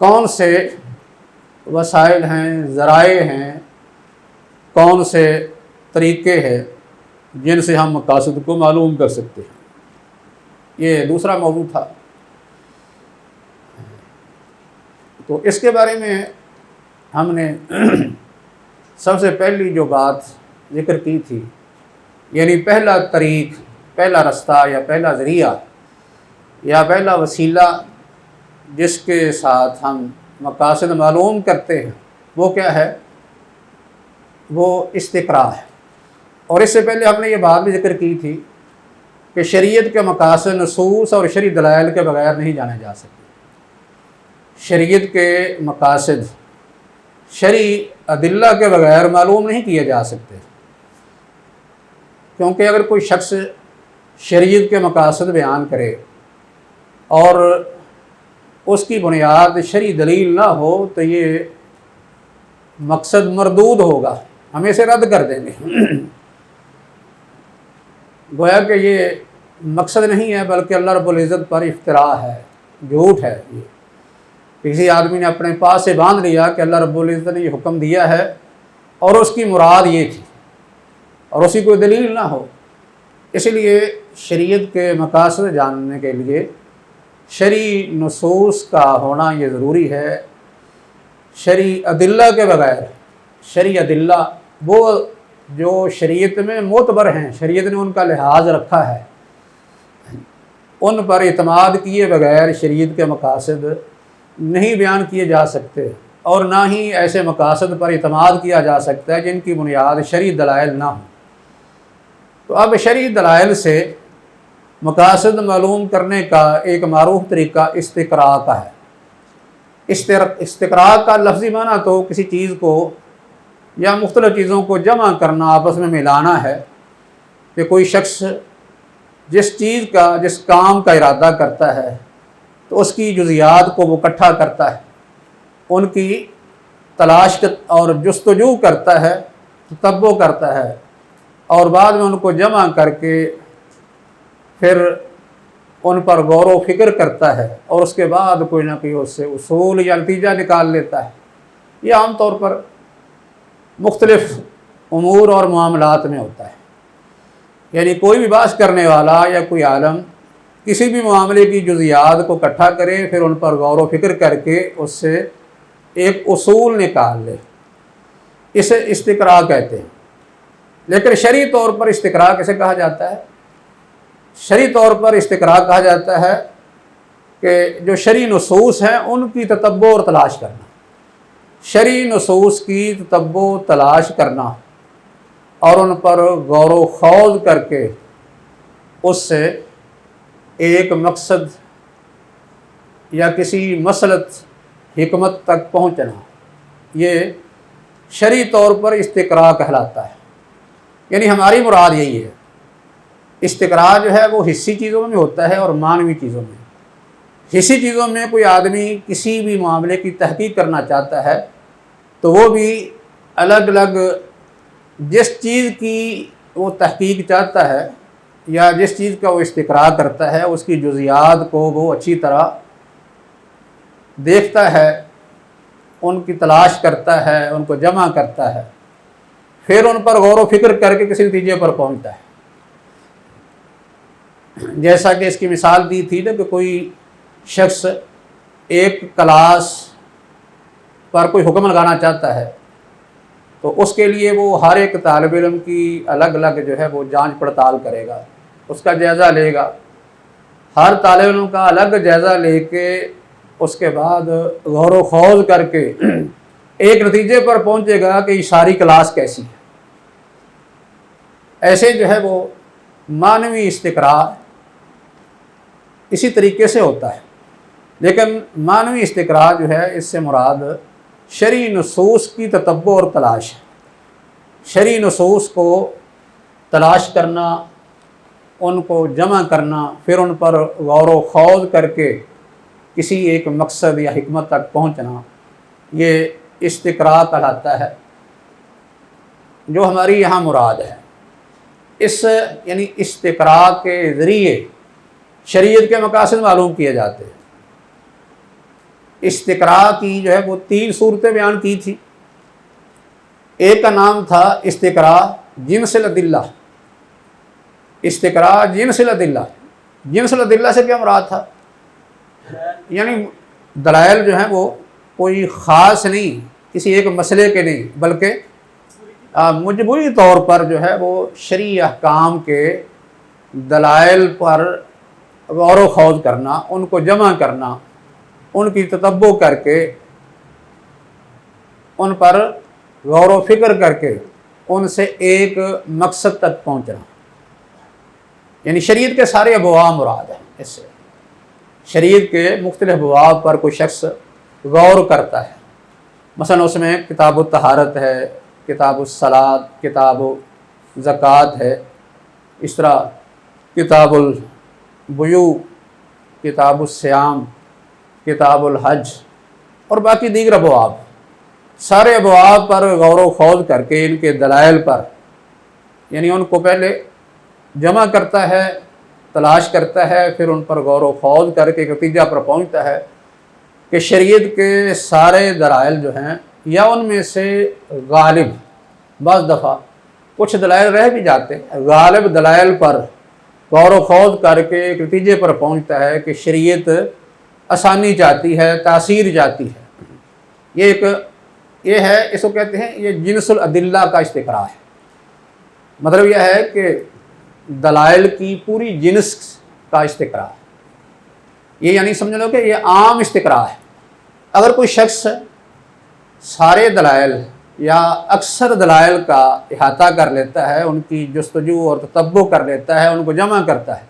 کون سے وسائل ہیں، ذرائع ہیں، کون سے طریقے ہیں جن سے ہم مقاصد کو معلوم کر سکتے ہیں۔ یہ دوسرا موضوع تھا۔ تو اس کے بارے میں ہم نے سب سے پہلی جو بات ذکر کی تھی، یعنی پہلا طریق، پہلا رستہ یا پہلا ذریعہ یا پہلا وسیلہ جس کے ساتھ ہم مقاصد معلوم کرتے ہیں، وہ کیا ہے؟ وہ استقراء ہے۔ اور اس سے پہلے ہم نے یہ بات بھی ذکر کی تھی کہ شریعت کے مقاصد نصوص اور شرعی دلائل کے بغیر نہیں جانے جا سکتے۔ شریعت کے مقاصد شرعی ادلہ کے بغیر معلوم نہیں کیے جا سکتے، کیونکہ اگر کوئی شخص شریعت کے مقاصد بیان کرے اور اس کی بنیاد شرعی دلیل نہ ہو تو یہ مقصد مردود ہوگا، ہم اسے رد کر دیں گے۔ گویا کہ یہ مقصد نہیں ہے بلکہ اللہ رب العزت پر افتراء ہے، جھوٹ ہے۔ یہ کسی آدمی نے اپنے پاس سے باندھ لیا کہ اللہ رب العزت نے یہ حکم دیا ہے اور اس کی مراد یہ تھی اور اسی کوئی دلیل نہ ہو۔ اس لیے شریعت کے مقاصد جاننے کے لیے شرعی نصوص کا ہونا یہ ضروری ہے۔ شرعی ادلہ کے بغیر، شرعی ادلہ وہ جو شریعت میں معتبر ہیں، شریعت نے ان کا لحاظ رکھا ہے، ان پر اعتماد کیے بغیر شریعت کے مقاصد نہیں بیان کیے جا سکتے، اور نہ ہی ایسے مقاصد پر اعتماد کیا جا سکتا ہے جن کی بنیاد شرعی دلائل نہ ہوں۔ تو اب شرعی دلائل سے مقاصد معلوم کرنے کا ایک معروف طریقہ استقراء کا ہے۔ استقراء کا لفظی معنی تو کسی چیز کو یا مختلف چیزوں کو جمع کرنا، آپس میں ملانا ہے، کہ کوئی شخص جس چیز کا، جس کام کا ارادہ کرتا ہے تو اس کی جزیات کو وہ اکٹھا کرتا ہے، ان کی تلاش اور جستجو کرتا ہے، تتبع کرتا ہے، اور بعد میں ان کو جمع کر کے پھر ان پر غور و فکر کرتا ہے، اور اس کے بعد کوئی نہ کوئی اس سے اصول یا نتیجہ نکال لیتا ہے۔ یہ عام طور پر مختلف امور اور معاملات میں ہوتا ہے، یعنی کوئی بھی بحث کرنے والا یا کوئی عالم کسی بھی معاملے کی جزیات کو اکٹھا کرے، پھر ان پر غور و فکر کر کے اس سے ایک اصول نکال لے، اسے استقراء کہتے ہیں۔ لیکن شرعی طور پر استقراء کیسے کہا جاتا ہے؟ شرعی طور پر استقراء کہا جاتا ہے کہ جو شرعی نصوص ہیں ان کی تتبع اور تلاش کرنا، شرعی نصوص کی تتبع و تلاش کرنا اور ان پر غور و خوض کر کے اس سے ایک مقصد یا کسی مصلحت حکمت تک پہنچنا، یہ شرعی طور پر استقراء کہلاتا ہے۔ یعنی ہماری مراد یہی ہے۔ استقراء جو ہے وہ حصی چیزوں میں ہوتا ہے اور معنوی چیزوں میں۔ حصی چیزوں میں کوئی آدمی کسی بھی معاملے کی تحقیق کرنا چاہتا ہے تو وہ بھی الگ الگ جس چیز کی وہ تحقیق چاہتا ہے یا جس چیز کا وہ استقراء کرتا ہے اس کی جزیات کو وہ اچھی طرح دیکھتا ہے، ان کی تلاش کرتا ہے، ان کو جمع کرتا ہے، پھر ان پر غور و فکر کر کے کسی نتیجے پر پہنچتا ہے۔ جیسا کہ اس کی مثال دی تھی نا کہ کوئی شخص ایک کلاس پر کوئی حکم لگانا چاہتا ہے تو اس کے لیے وہ ہر ایک طالب علم کی الگ الگ جو ہے وہ جانچ پڑتال کرے گا، اس کا جائزہ لے گا، ہر طالب علم کا الگ جائزہ لے کے اس کے بعد غور و خوض کر کے ایک نتیجے پر پہنچے گا کہ یہ ساری کلاس کیسی ہے۔ ایسے جو ہے وہ معنوی استقراء اسی طریقے سے ہوتا ہے۔ لیکن معنوی استقراء جو ہے اس سے مراد شرعی نصوص کی تتبع اور تلاش ہے۔ شرعی نصوص کو تلاش کرنا، ان کو جمع کرنا، پھر ان پر غور و خوض کر کے کسی ایک مقصد یا حکمت تک پہنچنا، یہ استقراء کہلاتا ہے، جو ہماری یہاں مراد ہے۔ اس یعنی استقراء کے ذریعے شریعت کے مقاصد معلوم کیے جاتے ہیں۔ استقراء کی جو ہے وہ 3 صورتیں بیان کی تھی۔ ایک کا نام تھا استقراء جنس الادلہ، استقراء جنس الادلہ۔ جنس الادلہ سے کیا مراد تھا؟ یعنی دلائل جو ہیں وہ کوئی خاص نہیں، کسی ایک مسئلے کے نہیں، بلکہ مجموعی طور پر جو ہے وہ شرعی احکام کے دلائل پر غور و خوض کرنا، ان کو جمع کرنا، ان کی تتبع کر کے، ان پر غور و فکر کر کے ان سے ایک مقصد تک پہنچنا، یعنی شریعت کے سارے ابواب مراد ہیں۔ اس سے شریعت کے مختلف ابواب پر کوئی شخص غور کرتا ہے، مثلا اس میں کتاب الطہارت ہے، کتاب الصلاۃ، کتاب زکوٰۃ ہے، اس طرح کتاب البیوع، کتاب الصیام، کتاب الحج اور باقی دیگر ابواب، سارے ابواب پر غور و خوض کر کے ان کے دلائل پر، یعنی ان کو پہلے جمع کرتا ہے، تلاش کرتا ہے، پھر ان پر غور و خوض کر کے ایک نتیجہ پر پہنچتا ہے کہ شریعت کے سارے دلائل جو ہیں، یا ان میں سے غالب، بعض دفعہ کچھ دلائل رہ بھی جاتے ہیں، غالب دلائل پر غور و خوض کر کے ایک نتیجے پر پہنچتا ہے کہ شریعت آسانی چاہتی ہے، تاثیر چاہتی ہے۔ یہ ہے، اس کو کہتے ہیں یہ جنس الادلہ کا استقراء ہے۔ مطلب یہ ہے کہ دلائل کی پوری جنس کا استقراء ہے۔ یہ یعنی سمجھ لو کہ یہ عام استقراء ہے۔ اگر کوئی شخص سارے دلائل یا اکثر دلائل کا احاطہ کر لیتا ہے، ان کی جستجو اور تتبع کر لیتا ہے، ان کو جمع کرتا ہے،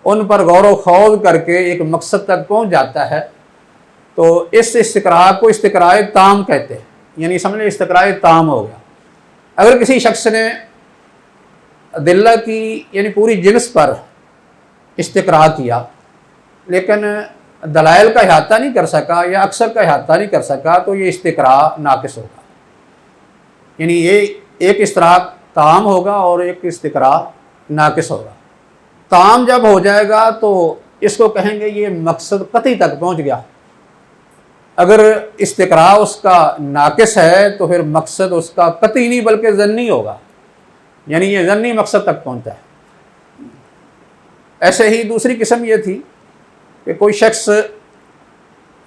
ان پر غور و خوض کر کے ایک مقصد تک پہنچ جاتا ہے، تو اس استقراء کو استقراء تام کہتے ہیں، یعنی سمجھ لیں استقراء تام ہو گیا۔ اگر کسی شخص نے ادلہ کی یعنی پوری جنس پر استقراء کیا لیکن دلائل کا احاطہ نہیں کر سکا یا اکثر کا احاطہ نہیں کر سکا، تو یہ استقراء ناقص ہوگا، یعنی یہ ایک استقراء تام ہوگا اور ایک استقراء ناقص ہوگا۔ تام جب ہو جائے گا تو اس کو کہیں گے یہ مقصد قطعی تک پہنچ گیا۔ اگر استقراء اس کا ناقص ہے تو پھر مقصد اس کا قطعی نہیں بلکہ ظنی ہوگا، یعنی یہ ظنی مقصد تک پہنچتا ہے۔ ایسے ہی دوسری قسم یہ تھی کہ کوئی شخص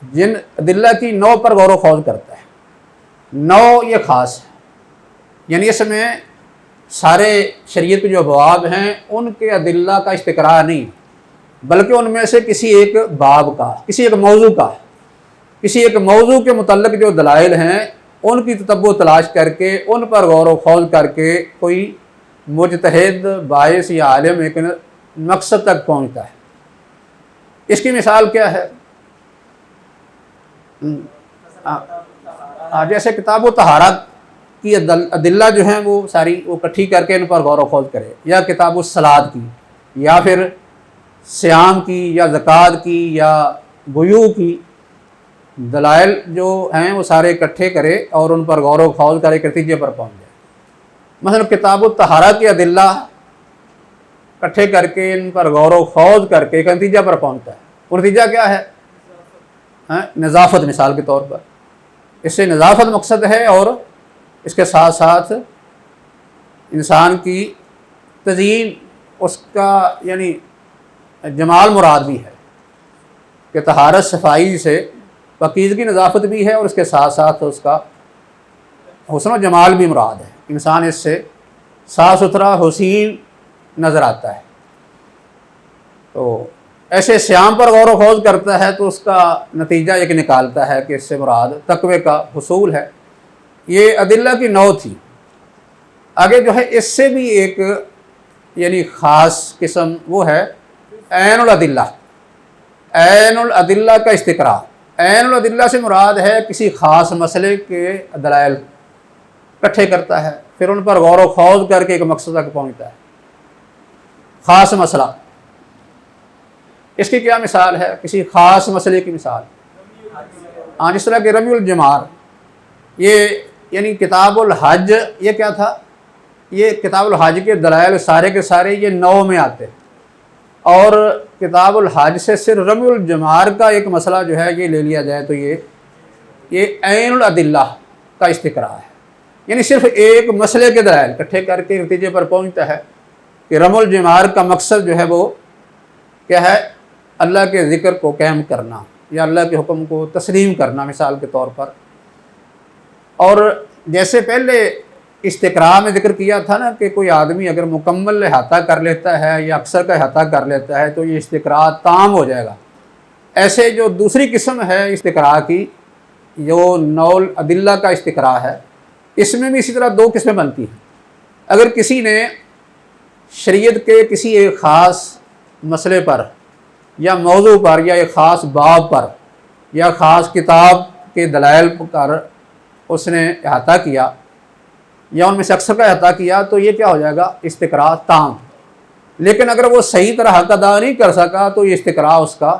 جن ادلہ کی نوع پر غور و خوض کرتا ہے، نوع یہ خاص ہے، یعنی اس میں سارے شریعت کے جو ابواب ہیں ان کے ادلہ کا استقراء نہیں، بلکہ ان میں سے کسی ایک باب کا، کسی ایک موضوع کا، کسی ایک موضوع کے متعلق جو دلائل ہیں ان کی تتبع تلاش کر کے، ان پر غور و خوض کر کے کوئی مجتہد، باعث یا عالم ایک مقصد تک پہنچتا ہے۔ اس کی مثال کیا ہے؟ جیسے کتاب و طہارت کی ادلہ جو ہیں وہ ساری وہ اکٹھی کر کے ان پر غور و خوض کرے، یا کتاب الصلاۃ کی، یا پھر صیام کی، یا زکوٰۃ کی، یا بیوع کی، دلائل جو ہیں وہ سارے اکٹھے کرے اور ان پر غور و خوض کرے، نتیجے پر پہنچ جائے۔ مثلا کتاب الطہارت کی ادلہ اکٹھے کر کے ان پر غور و خوض کر کے ایک نتیجہ پر پہنچتا ہے۔ وہ نتیجہ کیا ہے؟ نظافت، مثال کے طور پر اس سے نظافت مقصد ہے، اور اس کے ساتھ ساتھ انسان کی تزئین، اس کا یعنی جمال مراد بھی ہے کہ طہارت صفائی سے پاکیزگی نظافت بھی ہے، اور اس کے ساتھ ساتھ اس کا حسن و جمال بھی مراد ہے، انسان اس سے صاف ستھرا حسین نظر آتا ہے۔ تو ایسے صیام پر غور و خوض کرتا ہے تو اس کا نتیجہ ایک نکالتا ہے کہ اس سے مراد تقوی کا حصول ہے۔ یہ ادلہ کی نوع تھی۔ آگے جو ہے اس سے بھی ایک یعنی خاص قسم وہ ہے عین الادلہ، عین الادلہ کا استقراء۔ عین الادلہ سے مراد ہے کسی خاص مسئلے کے دلائل اکٹھے کرتا ہے، پھر ان پر غور و خوض کر کے ایک مقصد تک پہنچتا ہے۔ خاص مسئلہ، اس کی کیا مثال ہے؟ کسی خاص مسئلے کی مثال، جس طرح کہ رمی الجمار، یہ یعنی کتاب الحج، یہ کیا تھا؟ یہ کتاب الحج کے دلائل سارے کے سارے یہ نوع میں آتے ہیں، اور کتاب الحج سے صرف رمی الجمار کا ایک مسئلہ جو ہے یہ لے لیا جائے تو یہ عین العدلہ کا استقراء ہے، یعنی صرف ایک مسئلے کے دلائل اکٹھے کر کے نتیجے پر پہنچتا ہے کہ رمی الجمار کا مقصد جو ہے وہ کیا ہے، اللہ کے ذکر کو قائم کرنا یا اللہ کے حکم کو تسلیم کرنا مثال کے طور پر۔ اور جیسے پہلے استقراء میں ذکر کیا تھا نا کہ کوئی آدمی اگر مکمل احاطہ کر لیتا ہے یا اکثر کا احاطہ کر لیتا ہے تو یہ استقراء تام ہو جائے گا، ایسے جو دوسری قسم ہے استقراء کی، جو نوع العدلہ کا استقراء ہے، اس میں بھی اسی طرح دو قسمیں بنتی ہیں۔ اگر کسی نے شریعت کے کسی ایک خاص مسئلے پر یا موضوع پر یا ایک خاص باب پر یا خاص کتاب کے دلائل پر اس نے احاطہ کیا یا ان میں سے اکثر کا احاطہ کیا تو یہ کیا ہو جائے گا، استقراء تام۔ لیکن اگر وہ صحیح طرح حق ادا نہیں کر سکا تو یہ استقراء اس کا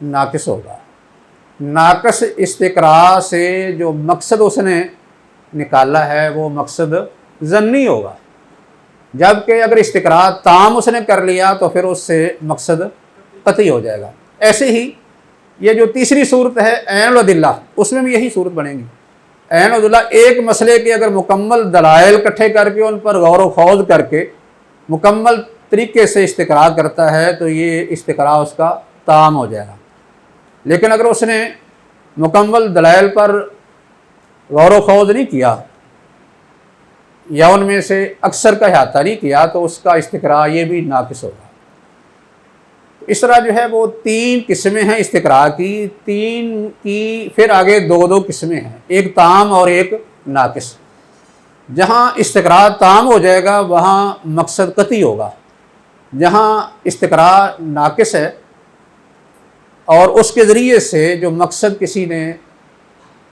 ناقص ہوگا۔ ناقص استقراء سے جو مقصد اس نے نکالا ہے وہ مقصد ظنی ہوگا، جبکہ اگر استقراء تام اس نے کر لیا تو پھر اس سے مقصد قطعی ہو جائے گا۔ ایسے ہی یہ جو تیسری صورت ہے عین العدلہ، اس میں بھی یہی صورت بنے گی۔ عین العدلہ ایک مسئلے کے اگر مکمل دلائل اکٹھے کر کے ان پر غور و خوض کر کے مکمل طریقے سے استقراء کرتا ہے تو یہ استقراء اس کا تام ہو جائے گا۔ لیکن اگر اس نے مکمل دلائل پر غور و خوض نہیں کیا یا ان میں سے اکثر کا احاطہ نہیں کیا تو اس کا استقراء یہ بھی ناقص ہوگا۔ اس طرح جو ہے وہ تین قسمیں ہیں استقراء کی، تین کی پھر آگے دو قسمیں ہیں، ایک تام اور ایک ناقص۔ جہاں استقراء تام ہو جائے گا وہاں مقصد قطعی ہوگا، جہاں استقراء ناقص ہے اور اس کے ذریعے سے جو مقصد کسی نے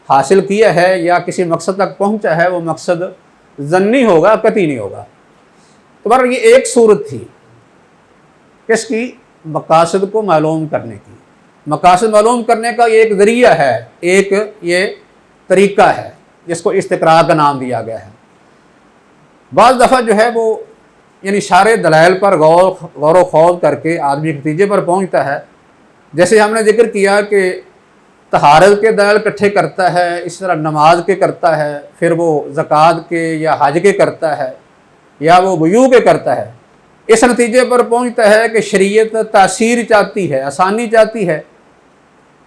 حاصل کیا ہے یا کسی مقصد تک پہنچا ہے وہ مقصد ظنی ہوگا، قطعی نہیں ہوگا۔ تو بہرحال یہ ایک صورت تھی کس کی، مقاصد کو معلوم کرنے کی۔ مقاصد معلوم کرنے کا یہ ایک ذریعہ ہے، ایک یہ طریقہ ہے جس کو استقراء کا نام دیا گیا ہے۔ بعض دفعہ جو ہے وہ یعنی سارے دلائل پر غور و خوض کر کے آدمی ایک نتیجے پر پہنچتا ہے، جیسے ہم نے ذکر کیا کہ طہارت کے دلائل اکٹھے کرتا ہے، اس طرح نماز کے کرتا ہے، پھر وہ زکوٰۃ کے یا حج کے کرتا ہے یا وہ بیوع کے کرتا ہے۔ اس نتیجے پر پہنچتا ہے کہ شریعت تاثیر چاہتی ہے، آسانی چاہتی ہے،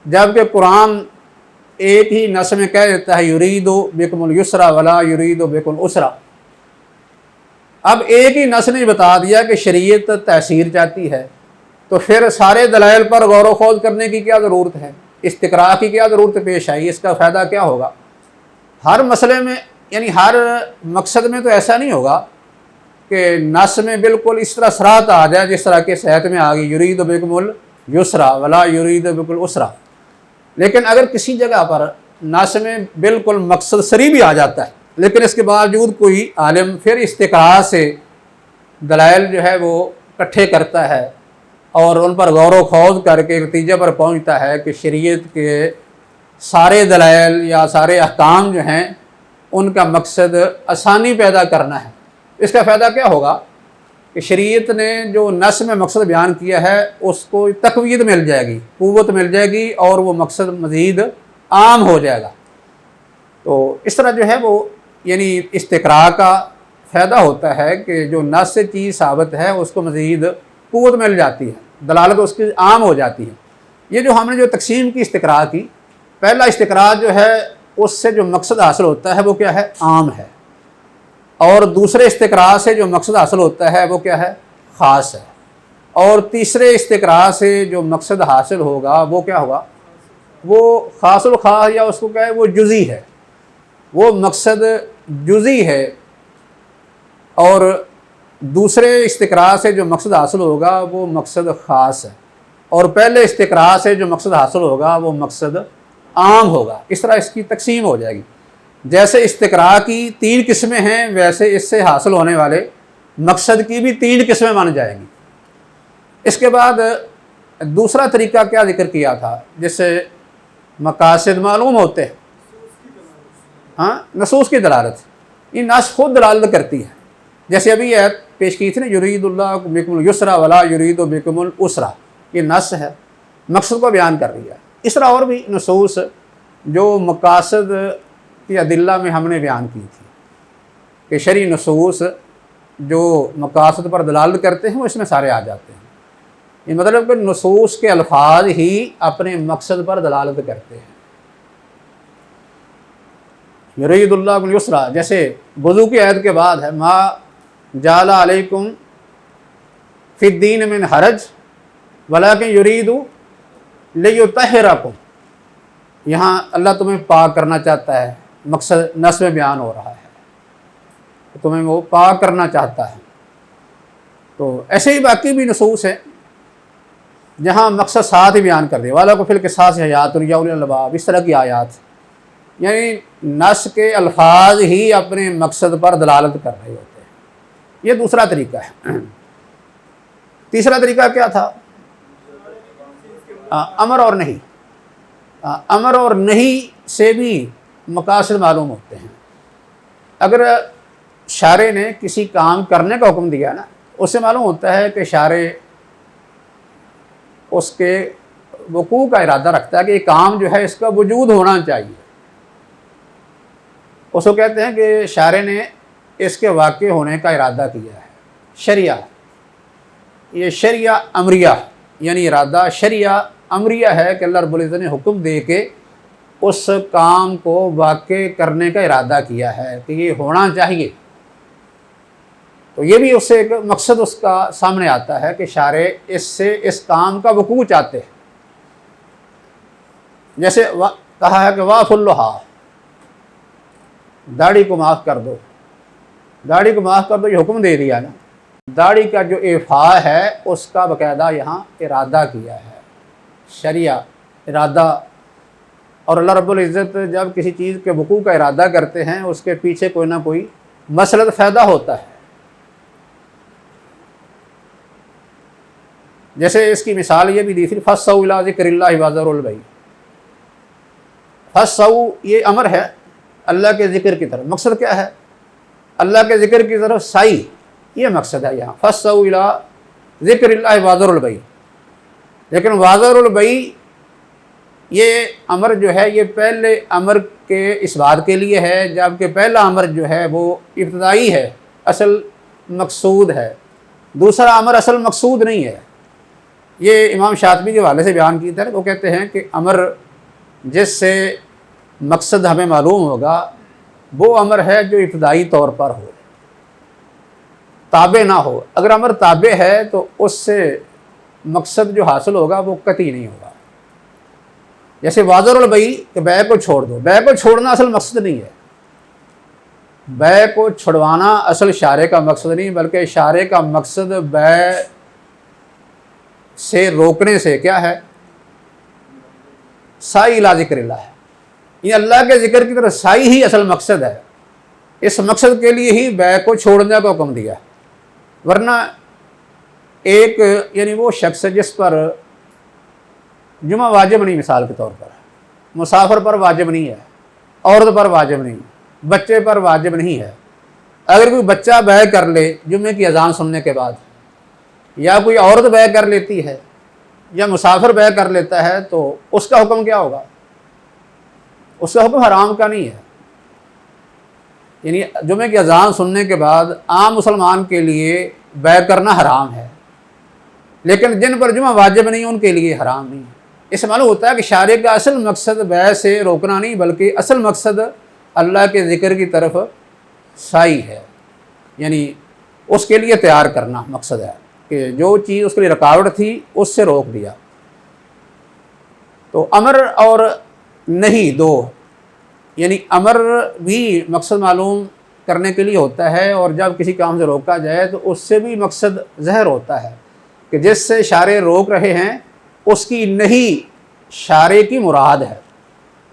جبکہ قرآن ایک ہی نص میں کہہ دیتا ہے یرید بکم الیسر ولا یرید بکم العسر۔ اب ایک ہی نص نے بتا دیا کہ شریعت تاثیر چاہتی ہے تو پھر سارے دلائل پر غور و خوض کرنے کی کیا ضرورت ہے، استقراء کی کیا ضرورت پیش آئی، اس کا فائدہ کیا ہوگا؟ ہر مسئلے میں یعنی ہر مقصد میں تو ایسا نہیں ہوگا کہ نص میں بالکل اس طرح صراحت آ جائے جس طرح کہ صحت میں آ گئی یرید بکم الیسر ولا یرید بکم العسر، لیکن اگر کسی جگہ پر نص میں بالکل مقصد صریح بھی آ جاتا ہے لیکن اس کے باوجود کوئی عالم پھر استقراء سے دلائل جو ہے وہ اکٹھے کرتا ہے اور ان پر غور و خوض کر کے نتیجے پر پہنچتا ہے کہ شریعت کے سارے دلائل یا سارے احکام جو ہیں ان کا مقصد آسانی پیدا کرنا ہے۔ اس کا فائدہ کیا ہوگا کہ شریعت نے جو نص میں مقصد بیان کیا ہے اس کو تقویت مل جائے گی، قوت مل جائے گی اور وہ مقصد مزید عام ہو جائے گا۔ تو اس طرح جو ہے وہ یعنی استقراء کا فائدہ ہوتا ہے کہ جو نص سے چیز ثابت ہے اس کو مزید قوت مل جاتی ہے، دلالت اس کی عام ہو جاتی ہے۔ یہ جو ہم نے جو تقسیم کی استقراء کی، پہلا استقراء جو ہے اس سے جو مقصد حاصل ہوتا ہے وہ کیا ہے، عام ہے، اور دوسرے استقراء سے جو مقصد حاصل ہوتا ہے وہ کیا ہے، خاص ہے، اور تیسرے استقراء سے جو مقصد حاصل ہوگا وہ کیا ہوگا، وہ خاص الخاص یا اس کو کیا ہے وہ جزئی ہے، وہ مقصد جزئی ہے، اور دوسرے استقراء سے جو مقصد حاصل ہوگا وہ مقصد خاص ہے، اور پہلے استقراء سے جو مقصد حاصل ہوگا وہ مقصد عام ہوگا۔ اس طرح اس کی تقسیم ہو جائے گی۔ جیسے استقراء کی تین قسمیں ہیں ویسے اس سے حاصل ہونے والے مقصد کی بھی تین قسمیں مان جائیں گی۔ اس کے بعد دوسرا طریقہ کیا ذکر کیا تھا، جس سے مقاصد معلوم ہوتے ہیں، نصوص کی دلالت، یہ نص خود دلالت کرتی ہے جیسے ابھی یہ پیش کی تھی نا، یرید اللہ بکم السرا ولا یرید بکم العسرا، یہ نص ہے، مقصد کو بیان کر رہی ہے۔ اس طرح اور بھی نصوص جو مقاصد کی ادلہ میں ہم نے بیان کی تھی کہ شرعی نصوص جو مقاصد پر دلالت کرتے ہیں وہ اس میں سارے آ جاتے ہیں۔ یہ مطلب کہ نصوص کے الفاظ ہی اپنے مقصد پر دلالت کرتے ہیں۔ یرید اللہ بکم السرا، جیسے وضو کی آیت کے بعد ہے ما جعل علیکم فی الدین من حرج ولکن یرید لیطہرکم، یہاں اللہ تمہیں پاک کرنا چاہتا ہے، مقصد نص میں بیان ہو رہا ہے، تمہیں وہ پاک کرنا چاہتا ہے۔ تو ایسے ہی باقی بھی نصوص ہیں جہاں مقصد ساتھ ہی بیان کر دے، وَلَكُمْ فِي الْقِصَاصِ حَیَاتٌ یَا أُولِي الْأَلْبَابِ، اس طرح کی آیات، یعنی نص کے الفاظ ہی اپنے مقصد پر دلالت کر رہے ہوتے ہیں۔ یہ دوسرا طریقہ ہے۔ تیسرا طریقہ کیا تھا؟ امر اور نہیں۔ امر اور نہیں سے بھی مقاصد معلوم ہوتے ہیں۔ اگر شارع نے کسی کام کرنے کا حکم دیا نا، اس سے معلوم ہوتا ہے کہ شارع اس کے وقوع کا ارادہ رکھتا ہے کہ یہ کام جو ہے اس کا وجود ہونا چاہیے۔ اس کو کہتے ہیں کہ شارع نے اس کے واقع ہونے کا ارادہ کیا ہے۔ شریعہ، یہ شریعہ امریہ، یعنی ارادہ شریعہ امریہ ہے کہ اللہ رب العزت نے حکم دے کے اس کام کو واقع کرنے کا ارادہ کیا ہے کہ یہ ہونا چاہیے۔ تو یہ بھی اس سے ایک مقصد اس کا سامنے آتا ہے کہ شارع اس سے اس کام کا وقوع چاہتے ہیں۔ جیسے کہا ہے کہ واف اللحا، داڑھی کو معاف کر دو، داڑھی کو معاف کر دو، یہ حکم دے دیا نا۔ داڑھی کا جو اعفاء ہے اس کا باقاعدہ یہاں ارادہ کیا ہے، شریعہ ارادہ۔ اور اللہ رب العزت جب کسی چیز کے وقوع کا ارادہ کرتے ہیں اس کے پیچھے کوئی نہ کوئی مصلحت فائدہ ہوتا ہے۔ جیسے اس کی مثال یہ بھی دی تھی، فَاسْتَوْا إِلَىٰ ذِكْرِ اللَّهِ وَذَرُوا الْبَيْعَ۔ فَاسْتَوْا یہ امر ہے اللہ کے ذکر کی طرف، مقصد کیا ہے؟ اللہ کے ذکر کی طرف سعی، یہ مقصد ہے یہاں، فَاسْتَوْا إِلَىٰ ذِكْرِ اللَّهِ وَذَرُوا الْبَيْعَ۔ لیکن وَذَرُوا الْبَيْعَ یہ امر جو ہے یہ پہلے امر کے اس بات کے لیے ہے، جبکہ پہلا امر جو ہے وہ ابتدائی ہے، اصل مقصود ہے۔ دوسرا امر اصل مقصود نہیں ہے۔ یہ امام شاطبی کے حوالے سے بیان کی ہے، وہ کہتے ہیں کہ امر جس سے مقصد ہمیں معلوم ہوگا وہ امر ہے جو ابتدائی طور پر ہو، تابع نہ ہو۔ اگر امر تابع ہے تو اس سے مقصد جو حاصل ہوگا وہ قطعی نہیں ہوگا۔ جیسے وَذَرُوا الْبَيْعَ کہ بیع کو چھوڑ دو، بیع کو چھوڑنا اصل مقصد نہیں ہے، بیع کو چھڑوانا اصل شارع کا مقصد نہیں، بلکہ شارع کا مقصد بیع سے روکنے سے کیا ہے؟ سعی الی ذکر اللہ ہے، یہ اللہ کے ذکر کی طرف سعی ہی اصل مقصد ہے۔ اس مقصد کے لیے ہی بیع کو چھوڑنے کا حکم دیا، ورنہ ایک یعنی وہ شخص جس پر جمعہ واجب نہیں، مثال کے طور پر مسافر پر واجب نہیں ہے، عورت پر واجب نہیں، بچے پر واجب نہیں ہے۔ اگر کوئی بچہ بیع کر لے جمعے کی اذان سننے کے بعد، یا کوئی عورت بیع کر لیتی ہے، یا مسافر بیع کر لیتا ہے، تو اس کا حکم کیا ہوگا؟ اس کا حکم حرام کا نہیں ہے۔ یعنی جمعے کی اذان سننے کے بعد عام مسلمان کے لیے بیع کرنا حرام ہے، لیکن جن پر جمعہ واجب نہیں ان کے لیے حرام نہیں ہے۔ اس سے معلوم ہوتا ہے کہ شارع کا اصل مقصد بیع سے روکنا نہیں، بلکہ اصل مقصد اللہ کے ذکر کی طرف سعی ہے، یعنی اس کے لیے تیار کرنا مقصد ہے کہ جو چیز اس کے لیے رکاوٹ تھی اس سے روک دیا۔ تو امر اور نہیں دو، یعنی امر بھی مقصد معلوم کرنے کے لیے ہوتا ہے، اور جب کسی کام سے روکا جائے تو اس سے بھی مقصد ظاہر ہوتا ہے کہ جس سے شارع روک رہے ہیں اس کی نہیں شارع کی مراد ہے،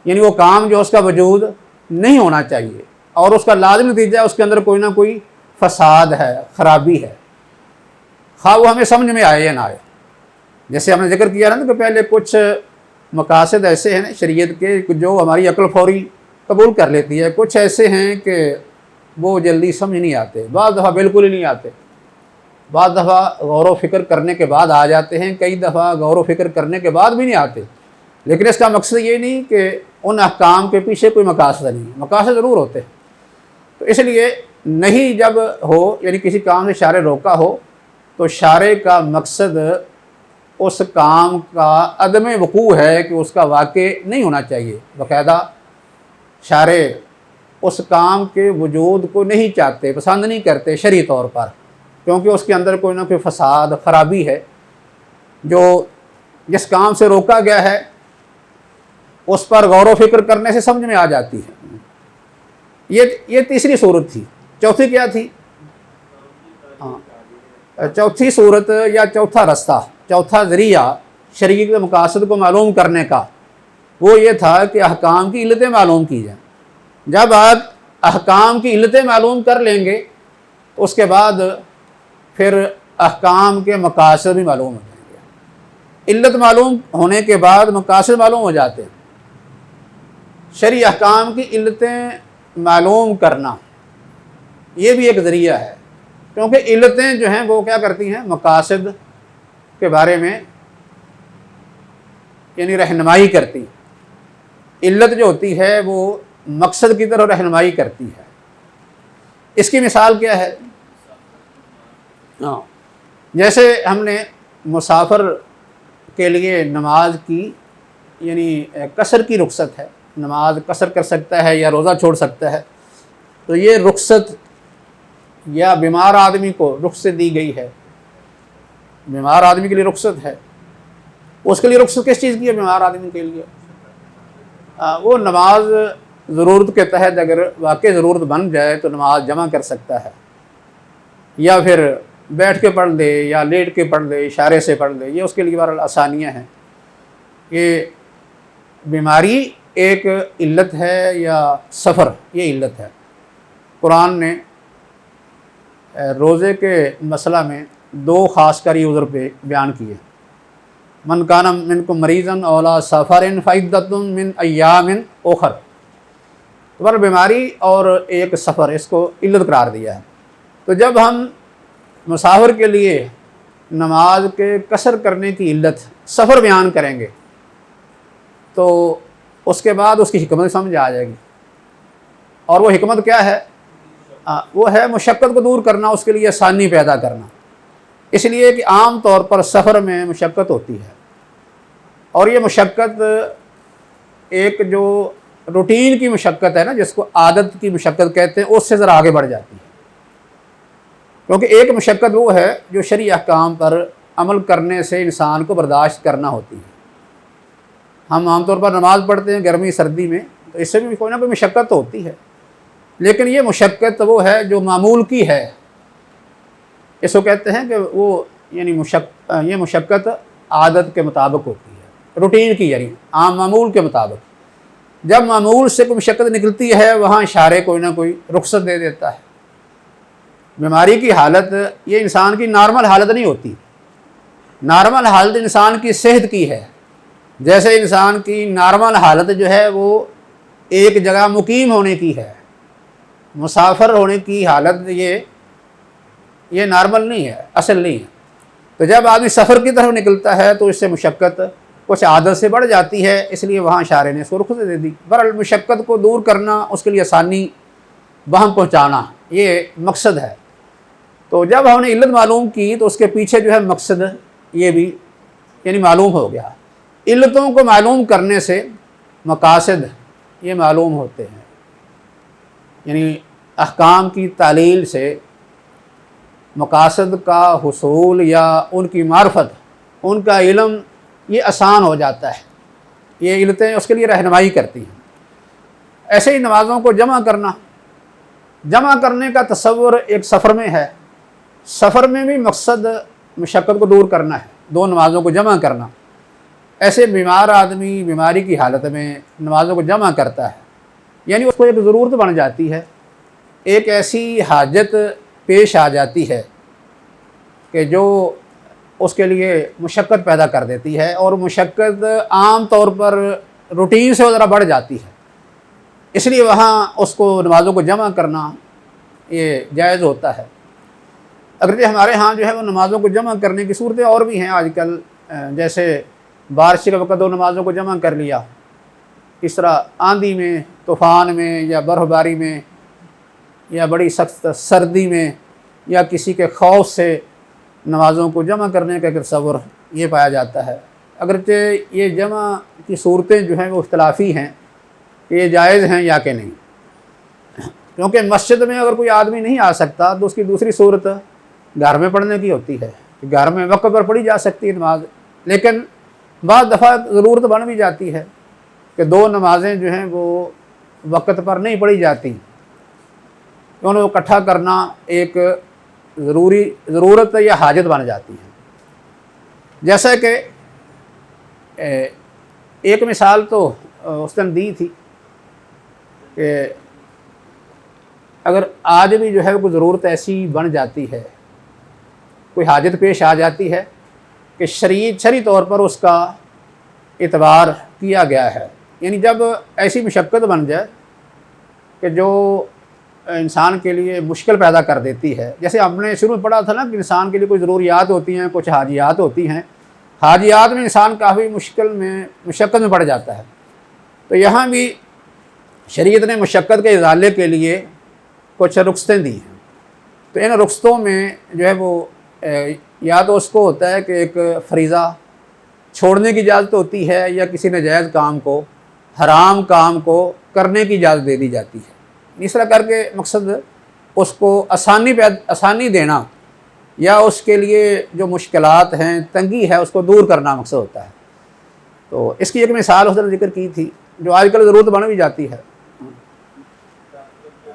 یعنی وہ کام جو اس کا وجود نہیں ہونا چاہیے، اور اس کا لازم نتیجہ اس کے اندر کوئی نہ کوئی فساد ہے، خرابی ہے، خواہ وہ ہمیں سمجھ میں آئے یا نہ آئے۔ جیسے ہم نے ذکر کیا نا کہ پہلے کچھ مقاصد ایسے ہیں شریعت کے جو ہماری عقل فوری قبول کر لیتی ہے، کچھ ایسے ہیں کہ وہ جلدی سمجھ نہیں آتے، بعض دفعہ بالکل ہی نہیں آتے، بعض دفعہ غور و فکر کرنے کے بعد آ جاتے ہیں، کئی دفعہ غور و فکر کرنے کے بعد بھی نہیں آتے۔ لیکن اس کا مقصد یہ نہیں کہ ان احکام کے پیچھے کوئی مقاصد نہیں، مقاصد ضرور ہوتے ہیں۔ تو اس لیے نہیں جب ہو، یعنی کسی کام سے شارع روکا ہو، تو شارع کا مقصد اس کام کا عدم وقوع ہے کہ اس کا واقع نہیں ہونا چاہیے، باقاعدہ شارع اس کام کے وجود کو نہیں چاہتے، پسند نہیں کرتے شرعی طور پر، کیونکہ اس کے اندر کوئی نہ کوئی فساد خرابی ہے۔ جو جس کام سے روکا گیا ہے اس پر غور و فکر کرنے سے سمجھ میں آ جاتی ہے۔ یہ تیسری صورت تھی۔ چوتھی کیا تھی؟ چوتھی صورت یا چوتھا رستہ، چوتھا ذریعہ شریعت کے مقاصد کو معلوم کرنے کا، وہ یہ تھا کہ احکام کی علتیں معلوم کی جائیں۔ جب آپ احکام کی علتیں معلوم کر لیں گے تو اس کے بعد پھر احکام کے مقاصد بھی معلوم ہو جائیں گے۔ علت معلوم ہونے کے بعد مقاصد معلوم ہو جاتے ہیں۔ شرعی احکام کی علتیں معلوم کرنا یہ بھی ایک ذریعہ ہے، کیونکہ علتیں جو ہیں وہ کیا کرتی ہیں؟ مقاصد کے بارے میں یعنی رہنمائی کرتی ہیں۔ علت جو ہوتی ہے وہ مقصد کی طرف رہنمائی کرتی ہے۔ اس کی مثال کیا ہے؟ جیسے ہم نے مسافر کے لیے نماز کی یعنی قصر کی رخصت ہے، نماز قصر کر سکتا ہے یا روزہ چھوڑ سکتا ہے، تو یہ رخصت یا بیمار آدمی کو رخصت دی گئی ہے۔ بیمار آدمی کے لیے رخصت ہے، اس کے لیے رخصت کس چیز کی ہے؟ بیمار آدمی کے لیے وہ نماز ضرورت کے تحت اگر واقع ضرورت بن جائے تو نماز جمع کر سکتا ہے، یا پھر بیٹھ کے پڑھ لے یا لیٹ کے پڑھ لے، اشارے سے پڑھ لے، یہ اس کے لیے بہرحال آسانیاں ہیں۔ یہ بیماری ایک علت ہے یا سفر یہ علت ہے۔ قرآن نے روزے کے مسئلہ میں دو خاص کر یہ عذر پہ بیان کیے، من کان منکم مریضا او علی سفر فعدۃ من ایام اخر، تو بیماری اور ایک سفر اس کو علت قرار دیا ہے۔ تو جب ہم مسافر کے لیے نماز کے قصر کرنے کی علت سفر بیان کریں گے تو اس کے بعد اس کی حکمت سمجھ آ جائے گی، اور وہ حکمت کیا ہے؟ وہ ہے مشقت کو دور کرنا، اس کے لیے آسانی پیدا کرنا۔ اس لیے کہ عام طور پر سفر میں مشقت ہوتی ہے، اور یہ مشقت ایک جو روٹین کی مشقت ہے نا، جس کو عادت کی مشقت کہتے ہیں، اس سے ذرا آگے بڑھ جاتی ہے، کیونکہ ایک مشقت وہ ہے جو شرعی احکام پر عمل کرنے سے انسان کو برداشت کرنا ہوتی ہے۔ ہم عام طور پر نماز پڑھتے ہیں گرمی سردی میں، تو اس سے بھی کوئی نہ کوئی مشقت تو ہوتی ہے، لیکن یہ مشقت وہ ہے جو معمول کی ہے۔ اس کو کہتے ہیں کہ وہ یعنی یہ مشقت عادت کے مطابق ہوتی ہے، روٹین کی، یعنی عام معمول کے مطابق۔ جب معمول سے کوئی مشقت نکلتی ہے وہاں شارع کوئی نہ کوئی رخصت دے دیتا ہے۔ بیماری کی حالت یہ انسان کی نارمل حالت نہیں ہوتی، نارمل حالت انسان کی صحت کی ہے۔ جیسے انسان کی نارمل حالت جو ہے وہ ایک جگہ مقیم ہونے کی ہے، مسافر ہونے کی حالت یہ نارمل نہیں ہے، اصل نہیں ہے۔ تو جب آدمی سفر کی طرف نکلتا ہے تو اس سے مشقت کچھ عادت سے بڑھ جاتی ہے، اس لیے وہاں شارع نے اس کو رخصت دے دی۔ بہرحال مشقت کو دور کرنا، اس کے لیے آسانی وہاں پہنچانا، یہ مقصد ہے۔ تو جب ہم نے علت معلوم کی تو اس کے پیچھے جو ہے مقصد یہ بھی یعنی معلوم ہو گیا۔ علتوں کو معلوم کرنے سے مقاصد یہ معلوم ہوتے ہیں، یعنی احکام کی تعلیل سے مقاصد کا حصول یا ان کی معرفت، ان کا علم یہ آسان ہو جاتا ہے۔ یہ علتیں اس کے لیے رہنمائی کرتی ہیں۔ ایسے ہی نمازوں کو جمع کرنے کا تصور ایک سفر میں ہے۔ سفر میں بھی مقصد مشقت کو دور کرنا ہے، دو نمازوں کو جمع کرنا۔ ایسے بیمار آدمی بیماری کی حالت میں نمازوں کو جمع کرتا ہے، یعنی اس کو ایک ضرورت بن جاتی ہے، ایک ایسی حاجت پیش آ جاتی ہے کہ جو اس کے لیے مشقت پیدا کر دیتی ہے، اور مشقت عام طور پر روٹین سے ذرا بڑھ جاتی ہے۔ اس لیے وہاں اس کو نمازوں کو جمع کرنا یہ جائز ہوتا ہے۔ اگرچہ ہمارے ہاں جو ہے وہ نمازوں کو جمع کرنے کی صورتیں اور بھی ہیں آج کل، جیسے بارش کے وقت 2 نمازوں کو جمع کر لیا، اس طرح آندھی میں، طوفان میں، یا برف باری میں، یا بڑی سخت سردی میں، یا کسی کے خوف سے نمازوں کو جمع کرنے کا تصور یہ پایا جاتا ہے۔ اگرچہ یہ جمع کی صورتیں جو ہیں وہ اختلافی ہیں کہ یہ جائز ہیں یا کہ نہیں، کیونکہ مسجد میں اگر کوئی آدمی نہیں آ سکتا تو اس کی دوسری صورت گھر میں پڑھنے کی ہوتی ہے کہ گھر میں وقت پر پڑھی جا سکتی ہے نماز، لیکن بعض دفعہ ضرورت بن بھی جاتی ہے کہ 2 نمازیں جو ہیں وہ وقت پر نہیں پڑھی جاتی، انہیں کو اکٹھا کرنا ایک ضرورت یا حاجت بن جاتی ہے۔ جیسا کہ ایک مثال تو اس دن دی تھی کہ اگر آج بھی جو ہے کوئی ضرورت ایسی بن جاتی ہے، کوئی حاجت پیش آ جاتی ہے کہ شرعی طور پر اس کا اعتبار کیا گیا ہے، یعنی جب ایسی مشقت بن جائے کہ جو انسان کے لیے مشکل پیدا کر دیتی ہے، جیسے ہم نے شروع میں پڑھا تھا نا کہ انسان کے لیے کوئی ضروریات ہوتی ہیں، کچھ حاجیات ہوتی ہیں، حاجیات میں انسان کافی مشقت میں پڑ جاتا ہے، تو یہاں بھی شریعت نے مشقت کے ازالے کے لیے کچھ رخصتیں دی ہیں۔ تو ان رخصتوں میں جو ہے وہ یا تو اس کو ہوتا ہے کہ ایک فریضہ چھوڑنے کی اجازت ہوتی ہے، یا کسی ناجائز کام کو، حرام کام کو کرنے کی اجازت دے دی جاتی ہے۔ اس طرح کر کے مقصد اس کو آسانی دینا، یا اس کے لیے جو مشکلات ہیں، تنگی ہے، اس کو دور کرنا مقصد ہوتا ہے۔ تو اس کی ایک مثال اس طرح ذکر کی تھی جو آج کل ضرورت بن بھی جاتی ہے،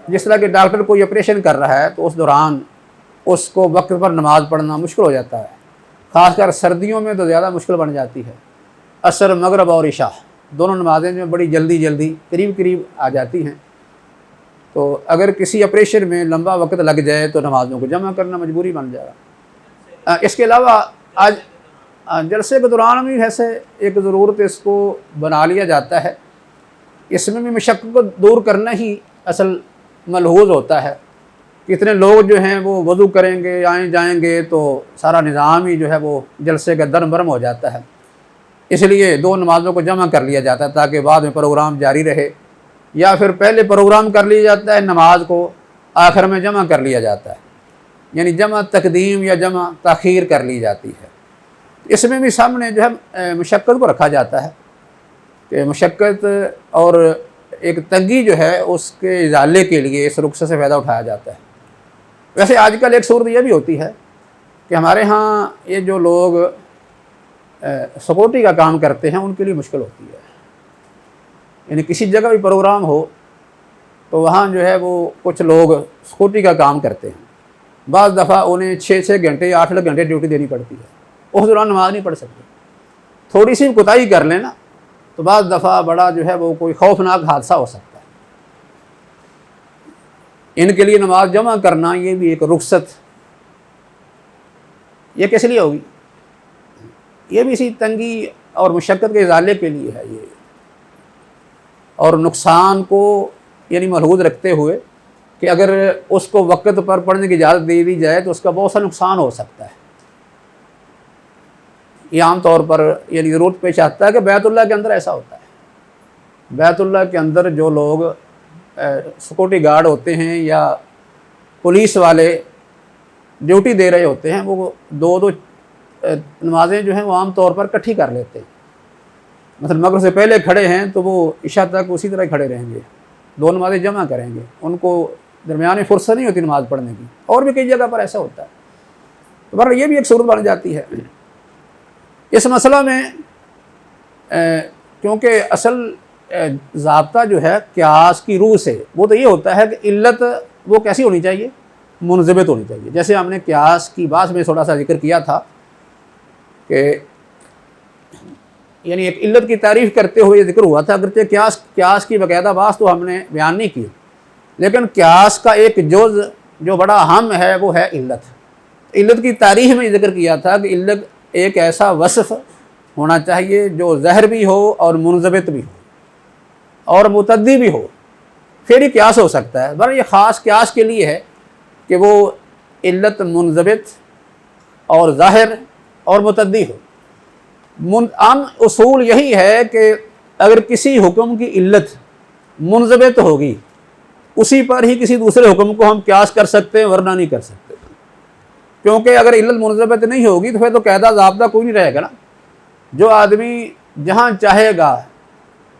جس طرح کہ ڈاکٹر کوئی آپریشن کر رہا ہے تو اس دوران اس کو وقت پر نماز پڑھنا مشکل ہو جاتا ہے، خاص کر سردیوں میں تو زیادہ مشکل بن جاتی ہے۔ عصر، مغرب اور عشاء دونوں نمازیں جو بڑی جلدی قریب آ جاتی ہیں، تو اگر کسی آپریشن میں لمبا وقت لگ جائے تو نمازوں کو جمع کرنا مجبوری بن جائے گا۔ اس کے علاوہ آج جلسے کے دوران بھی ویسے ایک ضرورت اس کو بنا لیا جاتا ہے، اس میں بھی مشقت کو دور کرنا ہی اصل ملحوظ ہوتا ہے۔ کتنے لوگ جو ہیں وہ وضو کریں گے، جائیں گے تو سارا نظام ہی جو ہے وہ جلسے کا درم برم ہو جاتا ہے، اس لیے 2 نمازوں کو جمع کر لیا جاتا ہے تاکہ بعد میں پروگرام جاری رہے، یا پھر پہلے پروگرام کر لیا جاتا ہے، نماز کو آخر میں جمع کر لیا جاتا ہے، یعنی جمع تقدیم یا جمع تاخیر کر لی جاتی ہے۔ اس میں بھی سامنے جو ہے مشقت کو رکھا جاتا ہے کہ مشقت اور ایک تنگی جو ہے اس کے ازالے کے لیے اس رخصت سے فائدہ اٹھایا جاتا ہے۔ ویسے آج کل ایک صورت یہ بھی ہوتی ہے کہ ہمارے ہاں یہ جو لوگ سیکورٹی کا کام کرتے ہیں ان کے لیے مشکل ہوتی ہے، یعنی کسی جگہ بھی پروگرام ہو تو وہاں جو ہے وہ کچھ لوگ سیکورٹی کا کام کرتے ہیں، بعض دفعہ انہیں 6 گھنٹے یا 8 گھنٹے ڈیوٹی دینی پڑتی ہے، اس دوران نماز نہیں پڑھ سکتے، تھوڑی سی کوتاہی کر لینا تو بعض دفعہ بڑا جو ہے وہ کوئی خوفناک حادثہ ہو سکتا ہے۔ ان کے لیے نماز جمع کرنا یہ بھی ایک رخصت، یہ کس لیے ہوگی؟ یہ بھی اسی تنگی اور مشقت کے ازالے کے لیے ہے یہ، اور نقصان کو یعنی ملحوظ رکھتے ہوئے کہ اگر اس کو وقت پر پڑھنے کی اجازت دے دی جائے تو اس کا بہت سا نقصان ہو سکتا ہے۔ یہ عام طور پر یعنی ضرورت پیش آتا ہے کہ بیت اللہ کے اندر ایسا ہوتا ہے، بیت اللہ کے اندر جو لوگ سیکورٹی گارڈ ہوتے ہیں یا پولیس والے ڈیوٹی دے رہے ہوتے ہیں، وہ 2 نمازیں جو ہیں وہ عام طور پر اکٹھی کر لیتے ہیں۔ مثلا مغرب سے پہلے کھڑے ہیں تو وہ عشاء تک اسی طرح کھڑے رہیں گے، 2 نمازیں جمع کریں گے، ان کو درمیان میں فرصت نہیں ہوتی نماز پڑھنے کی، اور بھی کئی جگہ پر ایسا ہوتا ہے۔ تو بہرحال یہ بھی ایک صورت بن جاتی ہے۔ اس مسئلہ میں کیونکہ اصل ضابطہ جو ہے قیاس کی روح سے وہ تو یہ ہوتا ہے کہ علت وہ کیسی ہونی چاہیے، منضبط ہونی چاہیے۔ جیسے ہم نے قیاس کی بات میں تھوڑا سا ذکر کیا تھا کہ یعنی ایک علت کی تعریف کرتے ہوئے ذکر ہوا تھا، اگرچہ قیاس کی باقاعدہ بات تو ہم نے بیان نہیں کی، لیکن قیاس کا ایک جز جو بڑا اہم ہے وہ ہے علت۔ علت کی تعریف میں ذکر کیا تھا کہ علت ایک ایسا وصف ہونا چاہیے جو ظاہر بھی ہو اور منضبط بھی ہو اور متعدی بھی ہو، پھر ہی قیاس ہو سکتا ہے۔ بہرحال یہ خاص قیاس کے لیے ہے کہ وہ علت منضبط اور ظاہر اور متعدی ہو۔ عام اصول یہی ہے کہ اگر کسی حکم کی علت منضبط ہوگی اسی پر ہی کسی دوسرے حکم کو ہم قیاس کر سکتے ہیں، ورنہ نہیں کر سکتے، کیونکہ اگر علت منضبط نہیں ہوگی تو پھر تو قاعدہ ضابطہ کوئی نہیں رہے گا نا۔ جو آدمی جہاں چاہے گا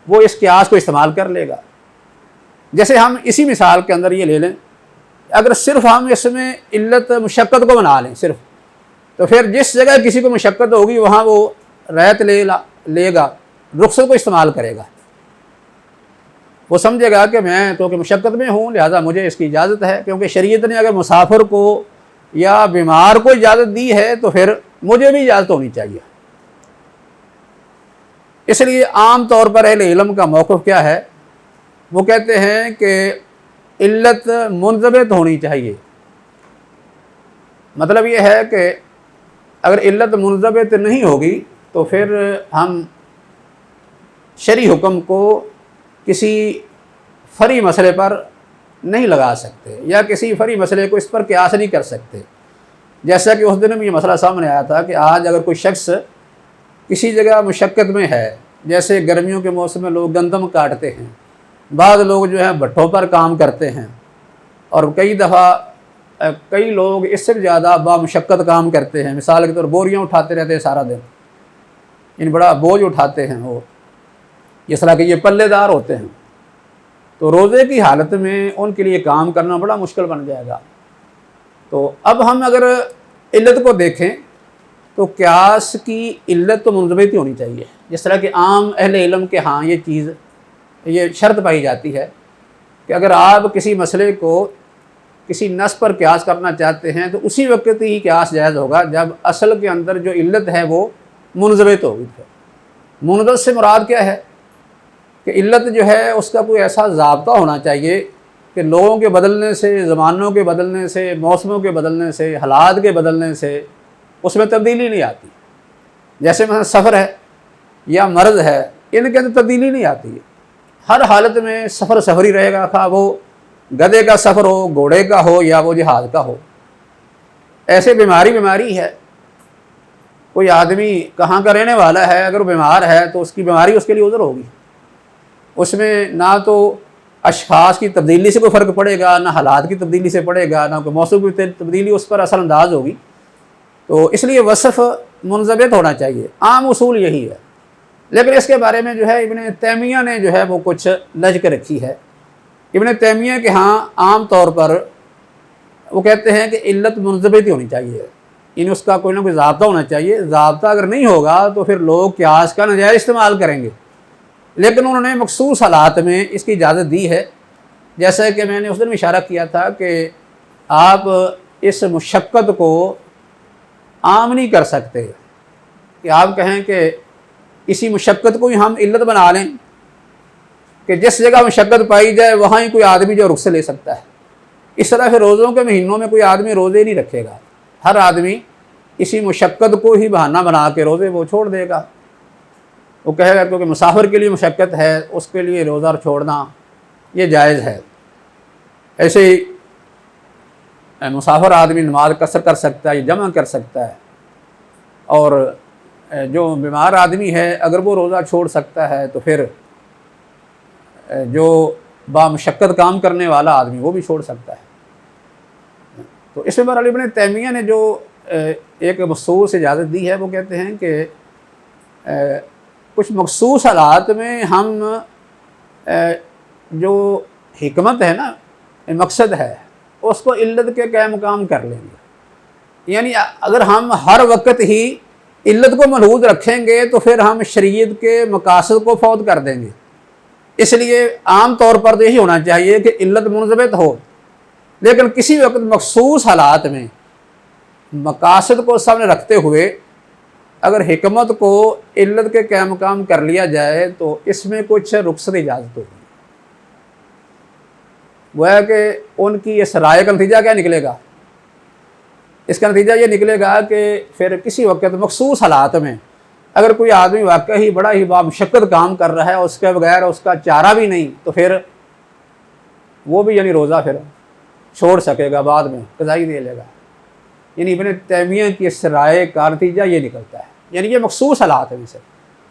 وہ اس قیاس کو استعمال کر لے گا۔ جیسے ہم اسی مثال کے اندر یہ لے لیں، اگر صرف ہم اس میں علت مشقت کو بنا لیں صرف، تو پھر جس جگہ کسی کو مشقت ہوگی وہاں وہ رعایت لے گا، رخصت کو استعمال کرے گا۔ وہ سمجھے گا کہ میں تو کہ مشقت میں ہوں لہٰذا مجھے اس کی اجازت ہے، کیونکہ شریعت نے اگر مسافر کو یا بیمار کو اجازت دی ہے تو پھر مجھے بھی اجازت ہونی چاہیے۔ اس لیے عام طور پر اہل علم کا موقف کیا ہے؟ وہ کہتے ہیں کہ علت منضبط ہونی چاہیے۔ مطلب یہ ہے کہ اگر علت منضبط نہیں ہوگی تو پھر ہم شرعی حکم کو کسی فرعی مسئلے پر نہیں لگا سکتے، یا کسی فرعی مسئلے کو اس پر قیاس نہیں کر سکتے۔ جیسا کہ اس دن میں یہ مسئلہ سامنے آیا تھا کہ آج اگر کوئی شخص کسی جگہ مشقت میں ہے، جیسے گرمیوں کے موسم میں لوگ گندم کاٹتے ہیں، بعض لوگ جو ہیں بھٹوں پر کام کرتے ہیں، اور کئی دفعہ کئی لوگ اس سے زیادہ بامشقت کام کرتے ہیں، مثال کے طور بوریاں اٹھاتے رہتے ہیں سارا دن، بڑا بوجھ اٹھاتے ہیں وہ، اس طرح کہ یہ پلے دار ہوتے ہیں، تو روزے کی حالت میں ان کے لیے کام کرنا بڑا مشکل بن جائے گا۔ تو اب ہم اگر علت کو دیکھیں تو قیاس کی علت تو منضبط ہی ہونی چاہیے، جس طرح کہ عام اہل علم کے ہاں یہ شرط پائی جاتی ہے کہ اگر آپ کسی مسئلے کو کسی نص پر قیاس کرنا چاہتے ہیں تو اسی وقت ہی قیاس جائز ہوگا جب اصل کے اندر جو علت ہے وہ منضبط ہوگی۔ منضبط سے مراد کیا ہے کہ علت جو ہے اس کا کوئی ایسا ضابطہ ہونا چاہیے کہ لوگوں کے بدلنے سے، زمانوں کے بدلنے سے، موسموں کے بدلنے سے، حالات کے بدلنے سے اس میں تبدیلی نہیں آتی۔ جیسے مثلا سفر ہے یا مرض ہے، ان کے اندر تبدیلی نہیں آتی ہے، ہر حالت میں سفر سفر ہی رہے گا، خواہ وہ گدھے کا سفر ہو، گھوڑے کا ہو یا وہ جہاز کا ہو۔ ایسے بیماری ہے، کوئی آدمی کہاں کا رہنے والا ہے، اگر وہ بیمار ہے تو اس کی بیماری اس کے لیے عذر ہوگی، اس میں نہ تو اشخاص کی تبدیلی سے کوئی فرق پڑے گا، نہ حالات کی تبدیلی سے پڑے گا، نہ کوئی موسم کی تبدیلی اس پر اثر انداز ہوگی۔ تو اس لیے وصف منضبط ہونا چاہیے، عام اصول یہی ہے۔ لیکن اس کے بارے میں جو ہے ابن تیمیہ نے جو ہے وہ کچھ لجک رکھی ہے۔ ابن تیمیہ کے ہاں عام طور پر وہ کہتے ہیں کہ علت منضبط ہی ہونی چاہیے، یعنی اس کا کوئی نہ کوئی ضابطہ ہونا چاہیے۔ ضابطہ اگر نہیں ہوگا تو پھر لوگ قیاس کا ناجائز استعمال کریں گے، لیکن انہوں نے مخصوص حالات میں اس کی اجازت دی ہے۔ جیسا کہ میں نے اس دن اشارہ کیا تھا کہ آپ اس مشقت کو عام نہیں کر سکتے کہ آپ کہیں کہ اسی مشقت کو ہی ہم علت بنا لیں کہ جس جگہ مشقت پائی جائے وہاں ہی کوئی آدمی جو رخصت لے سکتا ہے۔ اس طرح پھر روزوں کے مہینوں میں کوئی آدمی روزے نہیں رکھے گا، ہر آدمی اسی مشقت کو ہی بہانہ بنا کے روزے وہ چھوڑ دے گا۔ وہ کہے گا کیونکہ مسافر کے لیے مشقت ہے، اس کے لیے روزہ چھوڑنا یہ جائز ہے۔ ایسے ہی مسافر آدمی نماز قصر کر سکتا ہے، جمع کر سکتا ہے، اور جو بیمار آدمی ہے اگر وہ روزہ چھوڑ سکتا ہے تو پھر جو بامشقت کام کرنے والا آدمی وہ بھی چھوڑ سکتا ہے۔ تو اس میں بہرحال ابن تیمیہ نے جو ایک مخصوص اجازت دی ہے، وہ کہتے ہیں کہ کچھ مخصوص حالات میں ہم جو حکمت ہے نا، مقصد ہے، اس کو علت کے قائم مقام کر لیں گے۔ یعنی اگر ہم ہر وقت ہی علت کو ملحوظ رکھیں گے تو پھر ہم شریعت کے مقاصد کو فوت کر دیں گے۔ اس لیے عام طور پر تو یہی ہونا چاہیے کہ علت منضبط ہو، لیکن کسی وقت مخصوص حالات میں مقاصد کو سامنے رکھتے ہوئے اگر حکمت کو علت کے قائم مقام کر لیا جائے تو اس میں کچھ رخصت اجازت ہوگی۔ وہ ہے کہ ان کی اس رائے کا نتیجہ کیا نکلے گا؟ اس کا نتیجہ یہ نکلے گا کہ پھر کسی وقت مخصوص حالات میں اگر کوئی آدمی واقعی بڑا ہی بامشقت کام کر رہا ہے، اس کے بغیر اس کا چارہ بھی نہیں، تو پھر وہ بھی یعنی روزہ پھر چھوڑ سکے گا بعد میں قضائی دے لے گا. یعنی ابن تیمیہ کی اس رائے کا نتیجہ یہ نکلتا ہے. یعنی یہ مخصوص حالات ہیں، سے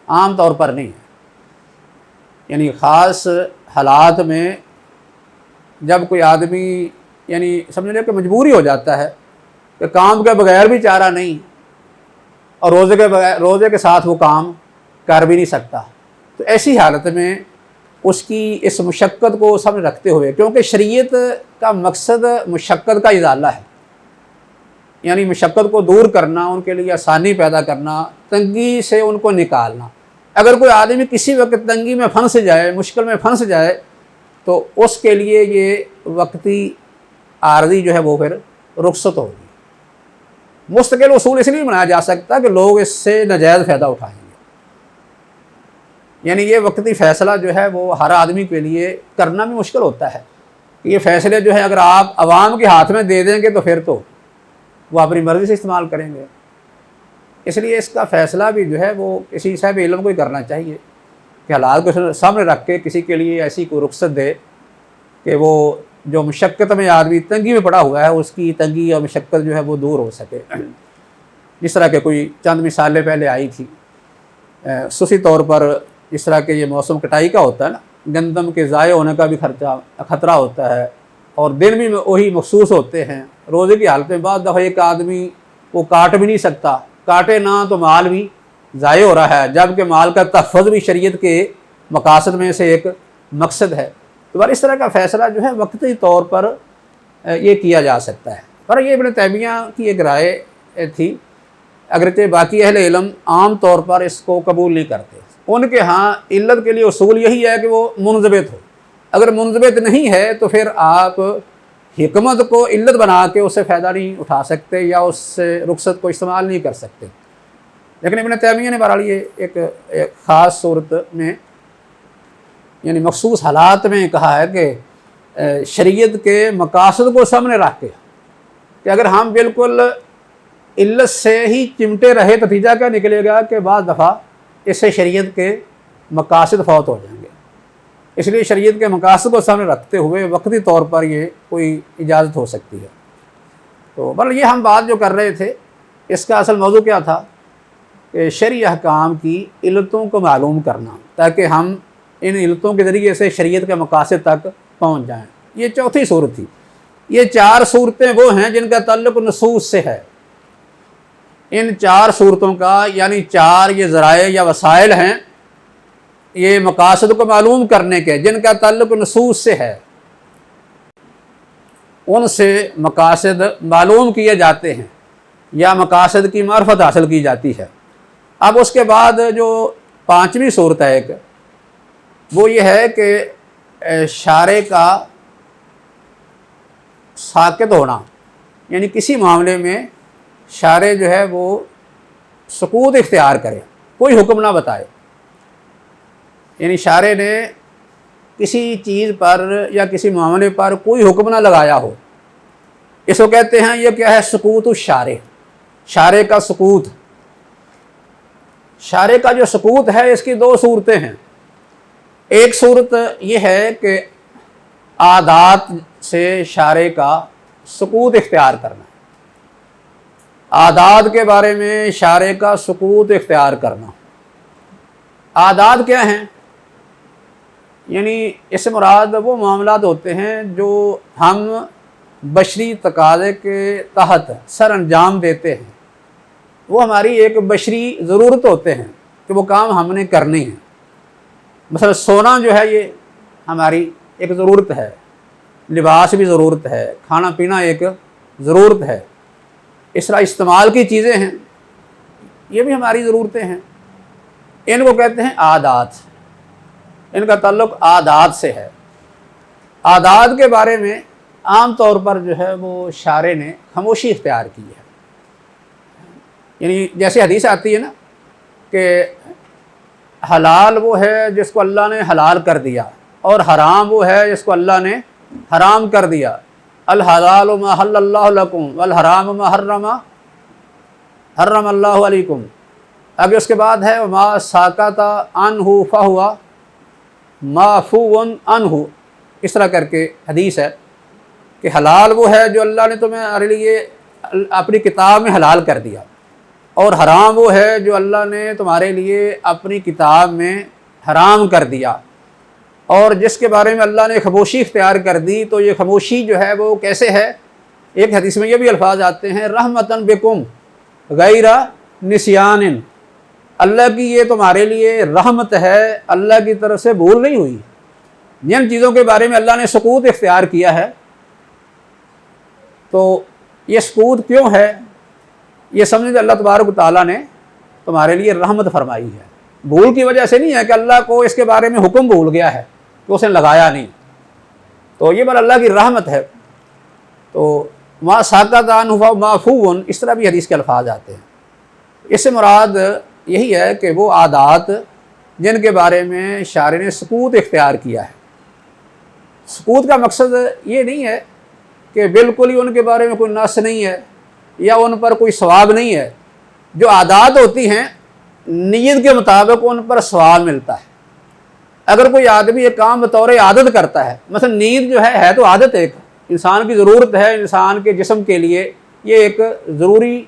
عام طور پر نہیں ہے. یعنی خاص حالات میں جب کوئی آدمی یعنی سمجھ لے کہ مجبوری ہو جاتا ہے کہ کام کے بغیر بھی چارہ نہیں، اور روزے کے ساتھ وہ کام کر بھی نہیں سکتا، تو ایسی حالت میں اس کی اس مشقت کو سامنے رکھتے ہوئے، کیونکہ شریعت کا مقصد مشقت کا ازالہ ہے، یعنی مشقت کو دور کرنا، ان کے لیے آسانی پیدا کرنا، تنگی سے ان کو نکالنا. اگر کوئی آدمی کسی وقت تنگی میں پھنس جائے، مشکل میں پھنس جائے، تو اس کے لیے یہ وقتی عارضی جو ہے وہ پھر رخصت ہوگی. مستقل اصول اس لیے بنایا جا سکتا کہ لوگ اس سے ناجائز فائدہ اٹھائیں گے. یعنی یہ وقتی فیصلہ جو ہے وہ ہر آدمی کے لیے کرنا بھی مشکل ہوتا ہے. یہ فیصلے جو ہے اگر آپ عوام کے ہاتھ میں دے دیں گے تو پھر تو وہ اپنی مرضی سے استعمال کریں گے. اس لیے اس کا فیصلہ بھی جو ہے وہ کسی صاحب علم کو ہی کرنا چاہیے کہ حالات کو سامنے رکھ کے کسی کے لیے ایسی کوئی رخصت دے کہ وہ جو مشقت میں آدمی تنگی میں پڑا ہوا ہے، اس کی تنگی اور مشقت جو ہے وہ دور ہو سکے. جس طرح کہ کوئی چند مثالیں پہلے آئی تھی، خصوصی طور پر جس طرح کہ یہ موسم کٹائی کا ہوتا ہے نا، گندم کے ضائع ہونے کا بھی خطرہ ہوتا ہے، اور دن بھی وہی مخصوص ہوتے ہیں. روزے کی حالت میں بعض دفعہ ایک آدمی وہ کاٹ بھی نہیں سکتا، کاٹے نہ تو مال بھی ضائع ہو رہا ہے، جبکہ مال کا تحفظ بھی شریعت کے مقاصد میں سے ایک مقصد ہے. تو اس طرح کا فیصلہ جو ہے وقتی طور پر یہ کیا جا سکتا ہے. پر یہ ابن تیمیہ کی ایک رائے تھی، اگرچہ باقی اہل علم عام طور پر اس کو قبول نہیں کرتے. ان کے ہاں علت کے لیے اصول یہی ہے کہ وہ منضبط ہو. اگر منضبط نہیں ہے تو پھر آپ حکمت کو علت بنا کے اس سے فائدہ نہیں اٹھا سکتے یا اس سے رخصت کو استعمال نہیں کر سکتے. لیکن ابن تیمیہ نے بہرحال یہ ایک خاص صورت میں یعنی مخصوص حالات میں کہا ہے کہ شریعت کے مقاصد کو سامنے رکھ کے کہ اگر ہم بالکل علت سے ہی چمٹے رہے تو نتیجہ کیا نکلے گا کہ بعض دفعہ اس سے شریعت کے مقاصد فوت ہو جائیں گے. اس لیے شریعت کے مقاصد کو سامنے رکھتے ہوئے وقتی طور پر یہ کوئی اجازت ہو سکتی ہے. تو بل یہ ہم بات جو کر رہے تھے اس کا اصل موضوع کیا تھا کہ شرعی احکام کی علتوں کو معلوم کرنا، تاکہ ہم ان علتوں کے ذریعے سے شریعت کے مقاصد تک پہنچ جائیں. یہ چوتھی صورت تھی. یہ چار صورتیں وہ ہیں جن کا تعلق نصوص سے ہے. ان چار صورتوں کا یعنی چار یہ ذرائع یا وسائل ہیں یہ مقاصد کو معلوم کرنے کے، جن کا تعلق نصوص سے ہے. ان سے مقاصد معلوم کیے جاتے ہیں یا مقاصد کی معرفت حاصل کی جاتی ہے. اب اس کے بعد جو پانچویں صورت ہے ایک، وہ یہ ہے کہ شارع کا ساکت ہونا، یعنی کسی معاملے میں شارع جو ہے وہ سکوت اختیار کرے، کوئی حکم نہ بتائے. یعنی شارع نے کسی چیز پر یا کسی معاملے پر کوئی حکم نہ لگایا ہو، اس کو کہتے ہیں یہ کیا ہے؟ سکوت الشارع، شارع کا سکوت. شارع کا جو سکوت ہے اس کی دو صورتیں ہیں. ایک صورت یہ ہے کہ عادات سے شارع کا سکوت اختیار کرنا، عادات کے بارے میں شارع کا سکوت اختیار کرنا. عادات کیا ہیں؟ یعنی اس سے مراد وہ معاملات ہوتے ہیں جو ہم بشری تقاضے کے تحت سر انجام دیتے ہیں. وہ ہماری ایک بشری ضرورت ہوتے ہیں کہ وہ کام ہم نے کرنے ہیں. مثلا سونا جو ہے یہ ہماری ایک ضرورت ہے، لباس بھی ضرورت ہے، کھانا پینا ایک ضرورت ہے. اس طرح استعمال کی چیزیں ہیں، یہ بھی ہماری ضرورتیں ہیں. ان کو کہتے ہیں عادات. ان کا تعلق عادات سے ہے. عادات کے بارے میں عام طور پر جو ہے وہ شارع نے خاموشی اختیار کی ہے. یعنی جیسے حدیث آتی ہے نا کہ حلال وہ ہے جس کو اللہ نے حلال کر دیا، اور حرام وہ ہے جس کو اللہ نے حرام کر دیا. الحلال ما حل اللہ لکم والحرام ما حرم اللہ علیکم. اب اس کے بعد ہے ما ساکت عنہ فہو معفو عنہ. اس طرح کر کے حدیث ہے. کہ حلال وہ ہے جو اللہ نے تمہارے لیے اپنی کتاب میں حلال کر دیا، اور حرام وہ ہے جو اللہ نے تمہارے لیے اپنی کتاب میں حرام کر دیا۔ اور جس کے بارے میں اللہ نے خاموشی اختیار کر دی، تو یہ خاموشی جو ہے وہ کیسے ہے؟ ایک حدیث میں یہ بھی الفاظ آتے ہیں رحمتن بکم غیر نسیان، اللہ کی یہ تمہارے لیے رحمت ہے، اللہ کی طرف سے بھول نہیں ہوئی۔ جن چیزوں کے بارے میں اللہ نے سکوت اختیار کیا ہے، تو یہ سکوت کیوں ہے؟ یہ سمجھیں کہ اللہ تبارک و تعالیٰ نے تمہارے لیے رحمت فرمائی ہے، بھول کی وجہ سے نہیں ہے کہ اللہ کو اس کے بارے میں حکم بھول گیا ہے کہ اس نے لگایا نہیں، تو یہ بل اللہ کی رحمت ہے۔ تو ما ساکت عنہ معفو، اس طرح بھی حدیث کے الفاظ آتے ہیں۔ اس سے مراد یہی ہے کہ وہ عادات جن کے بارے میں شارع نے سکوت اختیار کیا ہے۔ سکوت کا مقصد یہ نہیں ہے کہ بالکل ہی ان کے بارے میں کوئی نص نہیں ہے یا ان پر کوئی ثواب نہیں ہے۔ جو عادات ہوتی ہیں نیت کے مطابق ان پر ثواب ملتا ہے۔ اگر کوئی آدمی ایک کام بطور عادت کرتا ہے، مثلا نیند جو ہے تو عادت، ایک انسان کی ضرورت ہے، انسان کے جسم کے لیے یہ ایک ضروری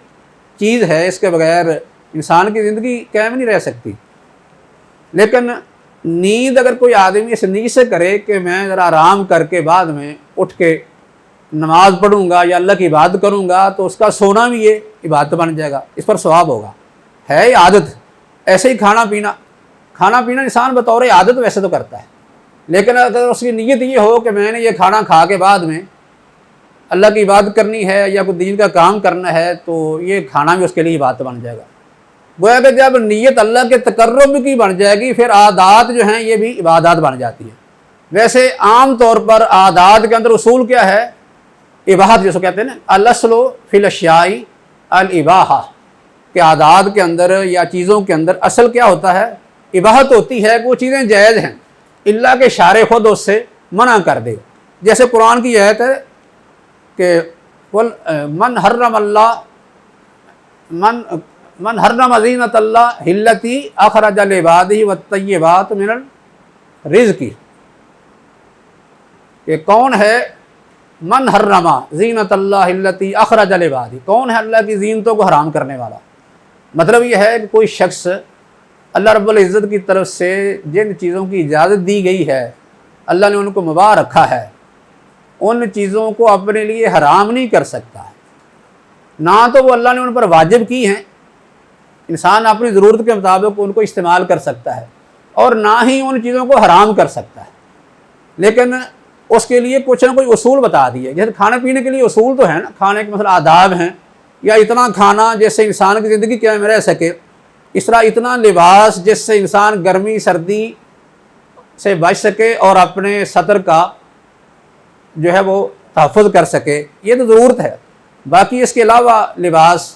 چیز ہے، اس کے بغیر انسان کی زندگی قائم نہیں رہ سکتی۔ لیکن نیند اگر کوئی آدمی اس نیت سے کرے کہ میں ذرا آرام کر کے بعد میں اٹھ کے نماز پڑھوں گا یا اللہ کی عبادت کروں گا، تو اس کا سونا بھی یہ عبادت بن جائے گا، اس پر ثواب ہوگا، ہے یہ عادت۔ ایسے ہی کھانا پینا انسان بطور عادت ویسے تو کرتا ہے، لیکن اگر اس کی نیت یہ ہو کہ میں نے یہ کھانا کھا کے بعد میں اللہ کی عبادت کرنی ہے یا کوئی دین کا کام کرنا ہے، تو یہ کھانا بھی اس کے لیے عبادت بن جائے گا۔ گویا کہ جب نیت اللہ کے تقرب کی بن جائے گی، پھر عادات جو ہیں یہ بھی عبادات بن جاتی ہیں۔ ویسے عام طور پر عادات کے اندر اصول کیا ہے؟ اباحت، جس کو کہتے ہیں نا الاصل فی الاشیاء الاباحہ، کہ عادات کے اندر یا چیزوں کے اندر اصل کیا ہوتا ہے؟ اباحت ہوتی ہے کہ وہ چیزیں جائز ہیں، اللہ کے شارع خود اس سے منع کر دے۔ جیسے قرآن کی آیت ہے کہ من حرم زینت اللہ التی اخرج لعبادہ والطیبات من الرزق، کہ کون ہے من حرم زینت اللہ التی اخرج لعبادہ، کون ہے اللہ کی زینتوں کو حرام کرنے والا؟ مطلب یہ ہے کہ کوئی شخص اللہ رب العزت کی طرف سے جن چیزوں کی اجازت دی گئی ہے، اللہ نے ان کو مباح رکھا ہے، ان چیزوں کو اپنے لیے حرام نہیں کر سکتا ہے۔ نہ تو وہ اللہ نے ان پر واجب کی ہیں، انسان اپنی ضرورت کے مطابق ان کو استعمال کر سکتا ہے، اور نہ ہی ان چیزوں کو حرام کر سکتا ہے، لیکن اس کے لیے کچھ نہ کوئی اصول بتا دیے۔ جیسے کھانے پینے کے لیے اصول تو ہے نا، کھانے کے مثلا آداب ہیں، یا اتنا کھانا جس سے انسان کی زندگی قائم رہ سکے، اس طرح اتنا لباس جس سے انسان گرمی سردی سے بچ سکے اور اپنے سطر کا جو ہے وہ تحفظ کر سکے، یہ تو ضرورت ہے۔ باقی اس کے علاوہ لباس،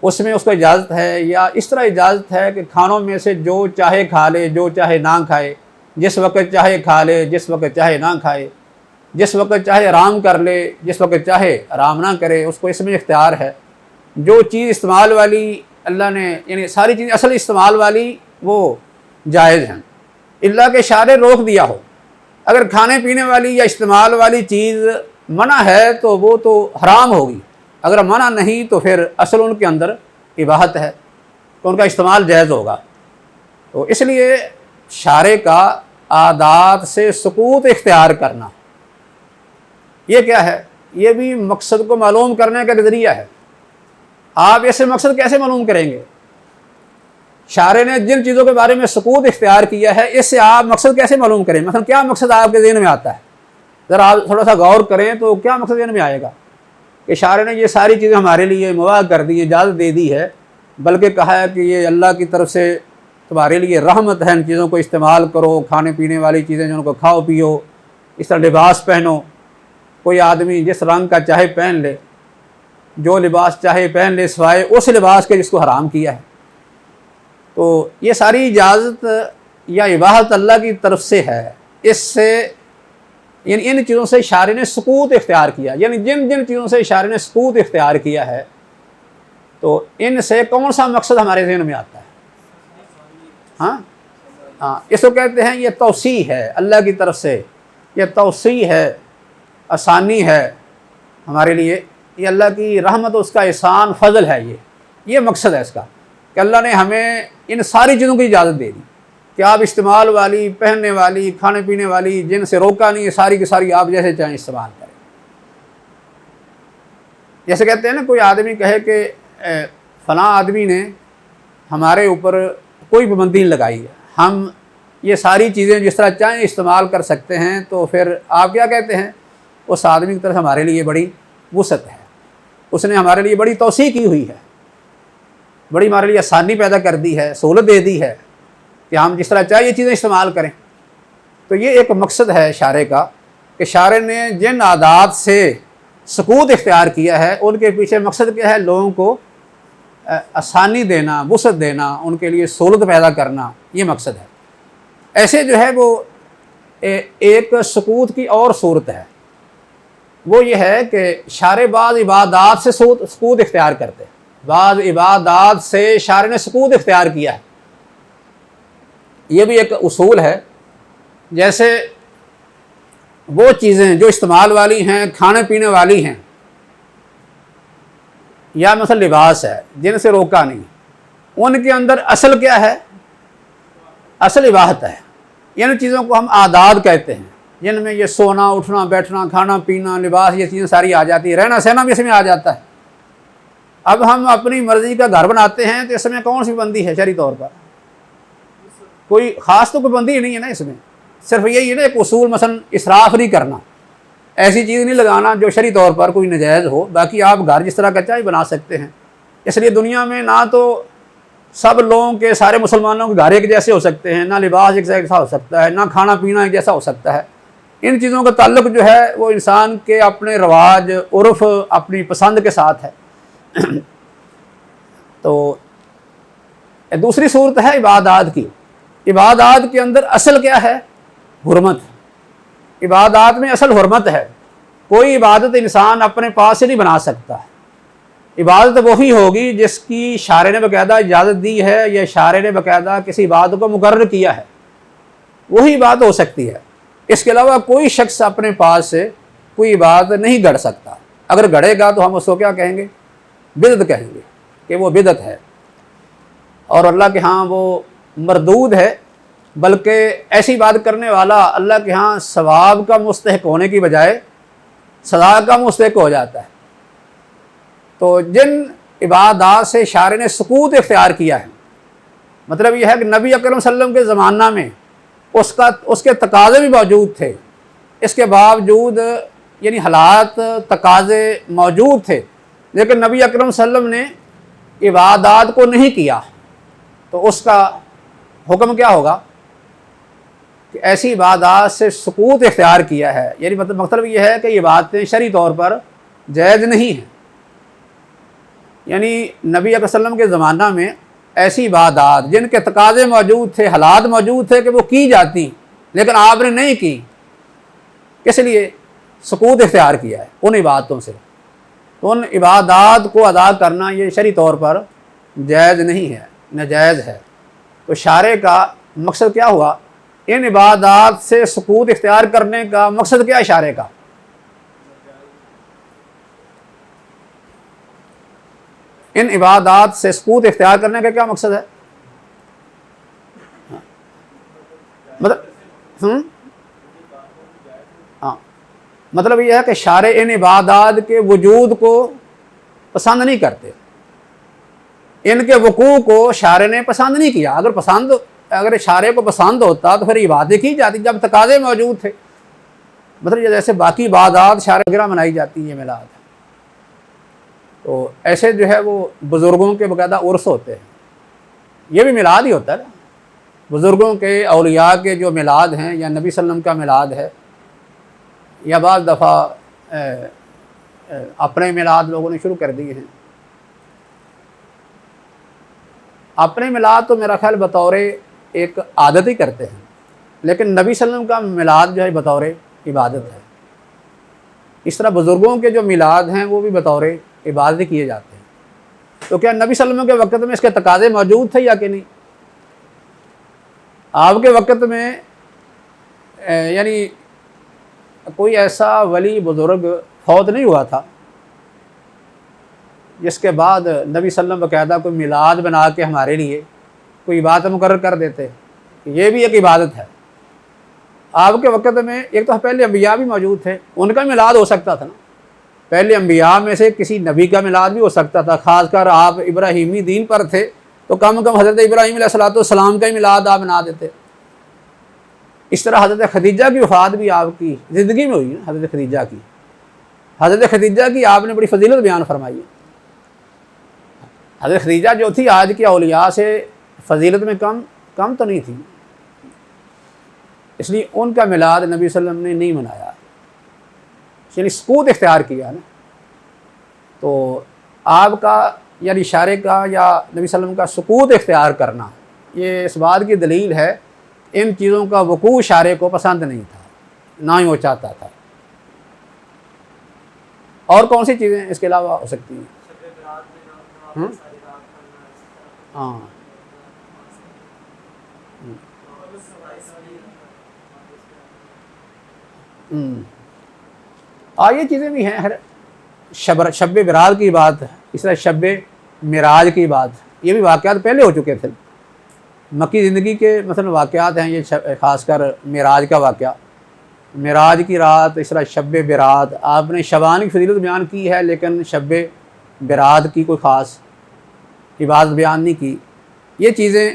اس میں اس کو اجازت ہے، یا اس طرح اجازت ہے کہ کھانوں میں سے جو چاہے کھا لے، جو چاہے نہ کھائے، جس وقت چاہے کھا لے، جس وقت چاہے نہ کھائے، جس وقت چاہے آرام کر لے، جس وقت چاہے آرام نہ کرے، اس کو اس میں اختیار ہے۔ جو چیز استعمال والی اللہ نے، یعنی ساری چیزیں اصل استعمال والی وہ جائز ہیں، اللہ کے شارع روک دیا ہو۔ اگر کھانے پینے والی یا استعمال والی چیز منع ہے تو وہ تو حرام ہوگی، اگر منع نہیں تو پھر اصل ان کے اندر اباحت ہے، تو ان کا استعمال جائز ہوگا۔ تو اس لیے شارع کا عادات سے سکوت اختیار کرنا، یہ کیا ہے؟ یہ بھی مقصد کو معلوم کرنے کا نظریہ ہے۔ آپ اسے مقصد کیسے معلوم کریں گے؟ شارع نے جن چیزوں کے بارے میں سکوت اختیار کیا ہے، اس سے آپ مقصد کیسے معلوم کریں؟ مثلا کیا مقصد آپ کے ذہن میں آتا ہے؟ ذرا آپ تھوڑا سا غور کریں تو کیا مقصد ذہن میں آئے گا کہ شارع نے یہ ساری چیزیں ہمارے لیے مباح کر دی، اجازت دے دی ہے، بلکہ کہا ہے کہ یہ اللہ کی طرف سے تمہارے لیے رحمت ہے، ان چیزوں کو استعمال کرو، کھانے پینے والی چیزیں جن کو کھاؤ پیو، اس طرح لباس پہنو، کوئی آدمی جس رنگ کا چاہے پہن لے، جو لباس چاہے پہن لے سوائے اس لباس کے جس کو حرام کیا ہے۔ تو یہ ساری اجازت یا اباحت اللہ کی طرف سے ہے۔ اس سے یعنی ان چیزوں سے شارع نے سکوت اختیار کیا، یعنی جن جن چیزوں سے شارع نے سکوت اختیار کیا ہے، تو ان سے کون سا مقصد ہمارے ذہن میں آتا ہے؟ ہاں اس کو کہتے ہیں یہ توسیع ہے اللہ کی طرف سے، یہ توسیع ہے آسانی ہے ہمارے لیے، یہ اللہ کی رحمت، اس کا احسان فضل ہے، یہ مقصد ہے اس کا کہ اللہ نے ہمیں ان ساری چیزوں کی اجازت دے دی کہ آپ استعمال والی، پہننے والی، کھانے پینے والی، جن سے روکا نہیں، یہ ساری کی ساری آپ جیسے چاہیں استعمال کریں۔ جیسے کہتے ہیں نا، کوئی آدمی کہے کہ فلاں آدمی نے ہمارے اوپر کوئی پابندی نہیں لگائی ہے، ہم یہ ساری چیزیں جس طرح چاہیں استعمال کر سکتے ہیں، تو پھر آپ کیا کہتے ہیں؟ اس آدمی کی طرف ہمارے لیے بڑی وسعت ہے، اس نے ہمارے لیے بڑی توسیع کی ہوئی ہے، بڑی ہمارے لیے آسانی پیدا کر دی ہے، سہولت دے دی ہے کہ ہم جس طرح چاہے یہ چیزیں استعمال کریں۔ تو یہ ایک مقصد ہے شارع کا کہ شارع نے جن عادات سے سکوت اختیار کیا ہے، ان کے پیچھے مقصد کیا ہے؟ لوگوں کو آسانی دینا، وسعت دینا، ان کے لیے سہولت پیدا کرنا، یہ مقصد ہے۔ ایسے جو ہے وہ ایک سکوت کی اور صورت ہے، وہ یہ ہے کہ شارع بعض عبادات سے سکوت اختیار کرتے ہیں، بعض عبادات سے شارع نے سکوت اختیار کیا ہے۔ یہ بھی ایک اصول ہے، جیسے وہ چیزیں جو استعمال والی ہیں، کھانے پینے والی ہیں، یا مثلا لباس ہے جن سے روکا نہیں، ان کے اندر اصل کیا ہے؟ اصل اباحت ہے۔ ان چیزوں کو ہم عادات کہتے ہیں، جن میں یہ سونا، اٹھنا، بیٹھنا، کھانا پینا، لباس، یہ چیزیں ساری آ جاتی ہیں، رہنا سہنا بھی اس میں آ جاتا ہے۔ اب ہم اپنی مرضی کا گھر بناتے ہیں تو اس میں کون سی پابندی ہے شرعی طور پر؟ کوئی خاص تو کوئی پابندی نہیں ہے نا اس میں، صرف یہی ہے نا ایک اصول، مثلا اسراف نہیں کرنا، ایسی چیز نہیں لگانا جو شرعی طور پر کوئی نجائز ہو، باقی آپ گھر جس طرح کا چاہے بنا سکتے ہیں۔ اس لیے دنیا میں نہ تو سب لوگوں کے، سارے مسلمانوں کے گھر ایک جیسے ہو سکتے ہیں، نہ لباس ایک جیسا ہو سکتا ہے، نہ کھانا پینا ایک جیسا ہو سکتا ہے۔ ان چیزوں کا تعلق جو ہے وہ انسان کے اپنے رواج، عرف، اپنی پسند کے ساتھ ہے۔ تو دوسری صورت ہے عبادات کی۔ عبادات کے اندر اصل کیا ہے؟ حرمت۔ عبادات میں اصل حرمت ہے، کوئی عبادت انسان اپنے پاس سے نہیں بنا سکتا ہے۔ عبادت وہی ہوگی جس کی شارع نے باقاعدہ اجازت دی ہے، یا شارع نے باقاعدہ کسی عبادت کو مقرر کیا ہے، وہی عبادت ہو سکتی ہے۔ اس کے علاوہ کوئی شخص اپنے پاس سے کوئی عبادت نہیں گڑھ سکتا۔ اگر گڑھے گا تو ہم اس کو کیا کہیں گے؟ بدعت کہیں گے کہ وہ بدعت ہے، اور اللہ کے ہاں وہ مردود ہے، بلکہ ایسی بات کرنے والا اللہ کے ہاں ثواب کا مستحق ہونے کی بجائے سزا کا مستحق ہو جاتا ہے۔ تو جن عبادات سے شارع نے سکوت اختیار کیا ہے، مطلب یہ ہے کہ نبی اکرم صلی اللہ علیہ وسلم کے زمانہ میں اس کے تقاضے بھی موجود تھے، اس کے باوجود یعنی حالات، تقاضے موجود تھے، لیکن نبی اکرم صلی اللہ علیہ وسلم نے عبادات کو نہیں کیا، تو اس کا حکم کیا ہوگا؟ کہ ایسی عبادات سے سکوت اختیار کیا ہے، یعنی مطلب یہ ہے کہ یہ باتیں شرعی طور پر جائز نہیں ہیں۔ یعنی نبی اکرم صلی اللہ علیہ وسلم کے زمانہ میں ایسی عبادات جن کے تقاضے موجود تھے، حالات موجود تھے کہ وہ کی جاتی، لیکن آپ نے نہیں کی، کس لیے؟ سکوت اختیار کیا ہے ان عبادتوں سے۔ تو ان عبادات کو ادا کرنا یہ شرعی طور پر جائز نہیں ہے، ناجائز ہے۔ تو شارع کا مقصد کیا ہوا؟ ان عبادات سے سکوت اختیار کرنے کا مقصد کیا ہے شارع کا؟ ان عبادات سے سکوت اختیار کرنے کا کیا مقصد ہے؟ مطلب یہ ہے کہ شارع ان عبادات کے وجود کو پسند نہیں کرتے، ان کے وقوع کو شارع نے پسند نہیں کیا۔ اگر شارع کو پسند ہوتا تو پھر عبادت کی جاتی جب تقاضے موجود تھے۔ مطلب جیسے باقی عبادات شارع گرہ منائی جاتی ہیں، میلاد، تو ایسے جو ہے وہ بزرگوں کے باقاعدہ عرس ہوتے ہیں، یہ بھی میلاد ہی ہوتا ہے نا۔ بزرگوں کے، اولیاء کے جو میلاد ہیں، یا نبی صلی اللہ علیہ وسلم کا میلاد ہے، یا بعض دفعہ اپنے میلاد لوگوں نے شروع کر دیے ہیں۔ اپنے میلاد تو میرا خیال بطور ایک عادت ہی کرتے ہیں، لیکن نبی صلی اللہ علیہ وسلم کا میلاد جو ہے بطور عبادت ہے۔ اس طرح بزرگوں کے جو میلاد ہیں وہ بھی بطور عبادت کیے جاتے ہیں۔ تو کیا نبی صلی اللہ علیہ وسلم کے وقت میں اس کے تقاضے موجود تھے یا کہ نہیں؟ آپ کے وقت میں یعنی کوئی ایسا ولی بزرگ فوت نہیں ہوا تھا جس کے بعد نبی صلی اللہ علیہ وسلم باقاعدہ کوئی میلاد بنا کے ہمارے لیے کوئی عبادت مقرر کر دیتے. یہ بھی ایک عبادت ہے. آپ کے وقت میں ایک تو پہلے انبیاء بھی موجود تھے, ان کا میلاد ہو سکتا تھا نا. پہلے انبیاء میں سے کسی نبی کا میلاد بھی ہو سکتا تھا, خاص کر آپ ابراہیمی دین پر تھے تو کم از کم حضرت ابراہیم علیہ السلام کا ہی میلاد آپ بنا دیتے. اس طرح حضرت خدیجہ کی وفات بھی آپ کی زندگی میں ہوئی نا. حضرت خدیجہ کی آپ نے بڑی فضیلت بیان فرمائی ہے. حضرت خدیجہ جو تھی آج کی اولیاء سے فضیلت میں کم تو نہیں تھی, اس لیے ان کا میلاد نبی صلی اللہ علیہ وسلم نے نہیں منایا, یعنی سکوت اختیار کیا نا. تو آپ کا یعنی اشارے کا یا نبی صلی اللہ علیہ وسلم کا سکوت اختیار کرنا, یہ اس بات کی دلیل ہے ان چیزوں کا وقوع اشارے کو پسند نہیں تھا, نہ ہی وہ چاہتا تھا. اور کون سی چیزیں اس کے علاوہ ہو سکتی ہیں؟ ہاں یہ چیزیں بھی ہیں. شب برات کی بات, اس طرح شب معراج کی بات, یہ بھی واقعات پہلے ہو چکے تھے. مکی زندگی کے مثلا واقعات ہیں یہ, خاص کر معراج کا واقعہ, معراج کی رات, اس طرح شب برات. آپ نے شبان کی فضیلت بیان کی ہے لیکن شب برات کی کوئی خاص عبادت بیان نہیں کی. یہ چیزیں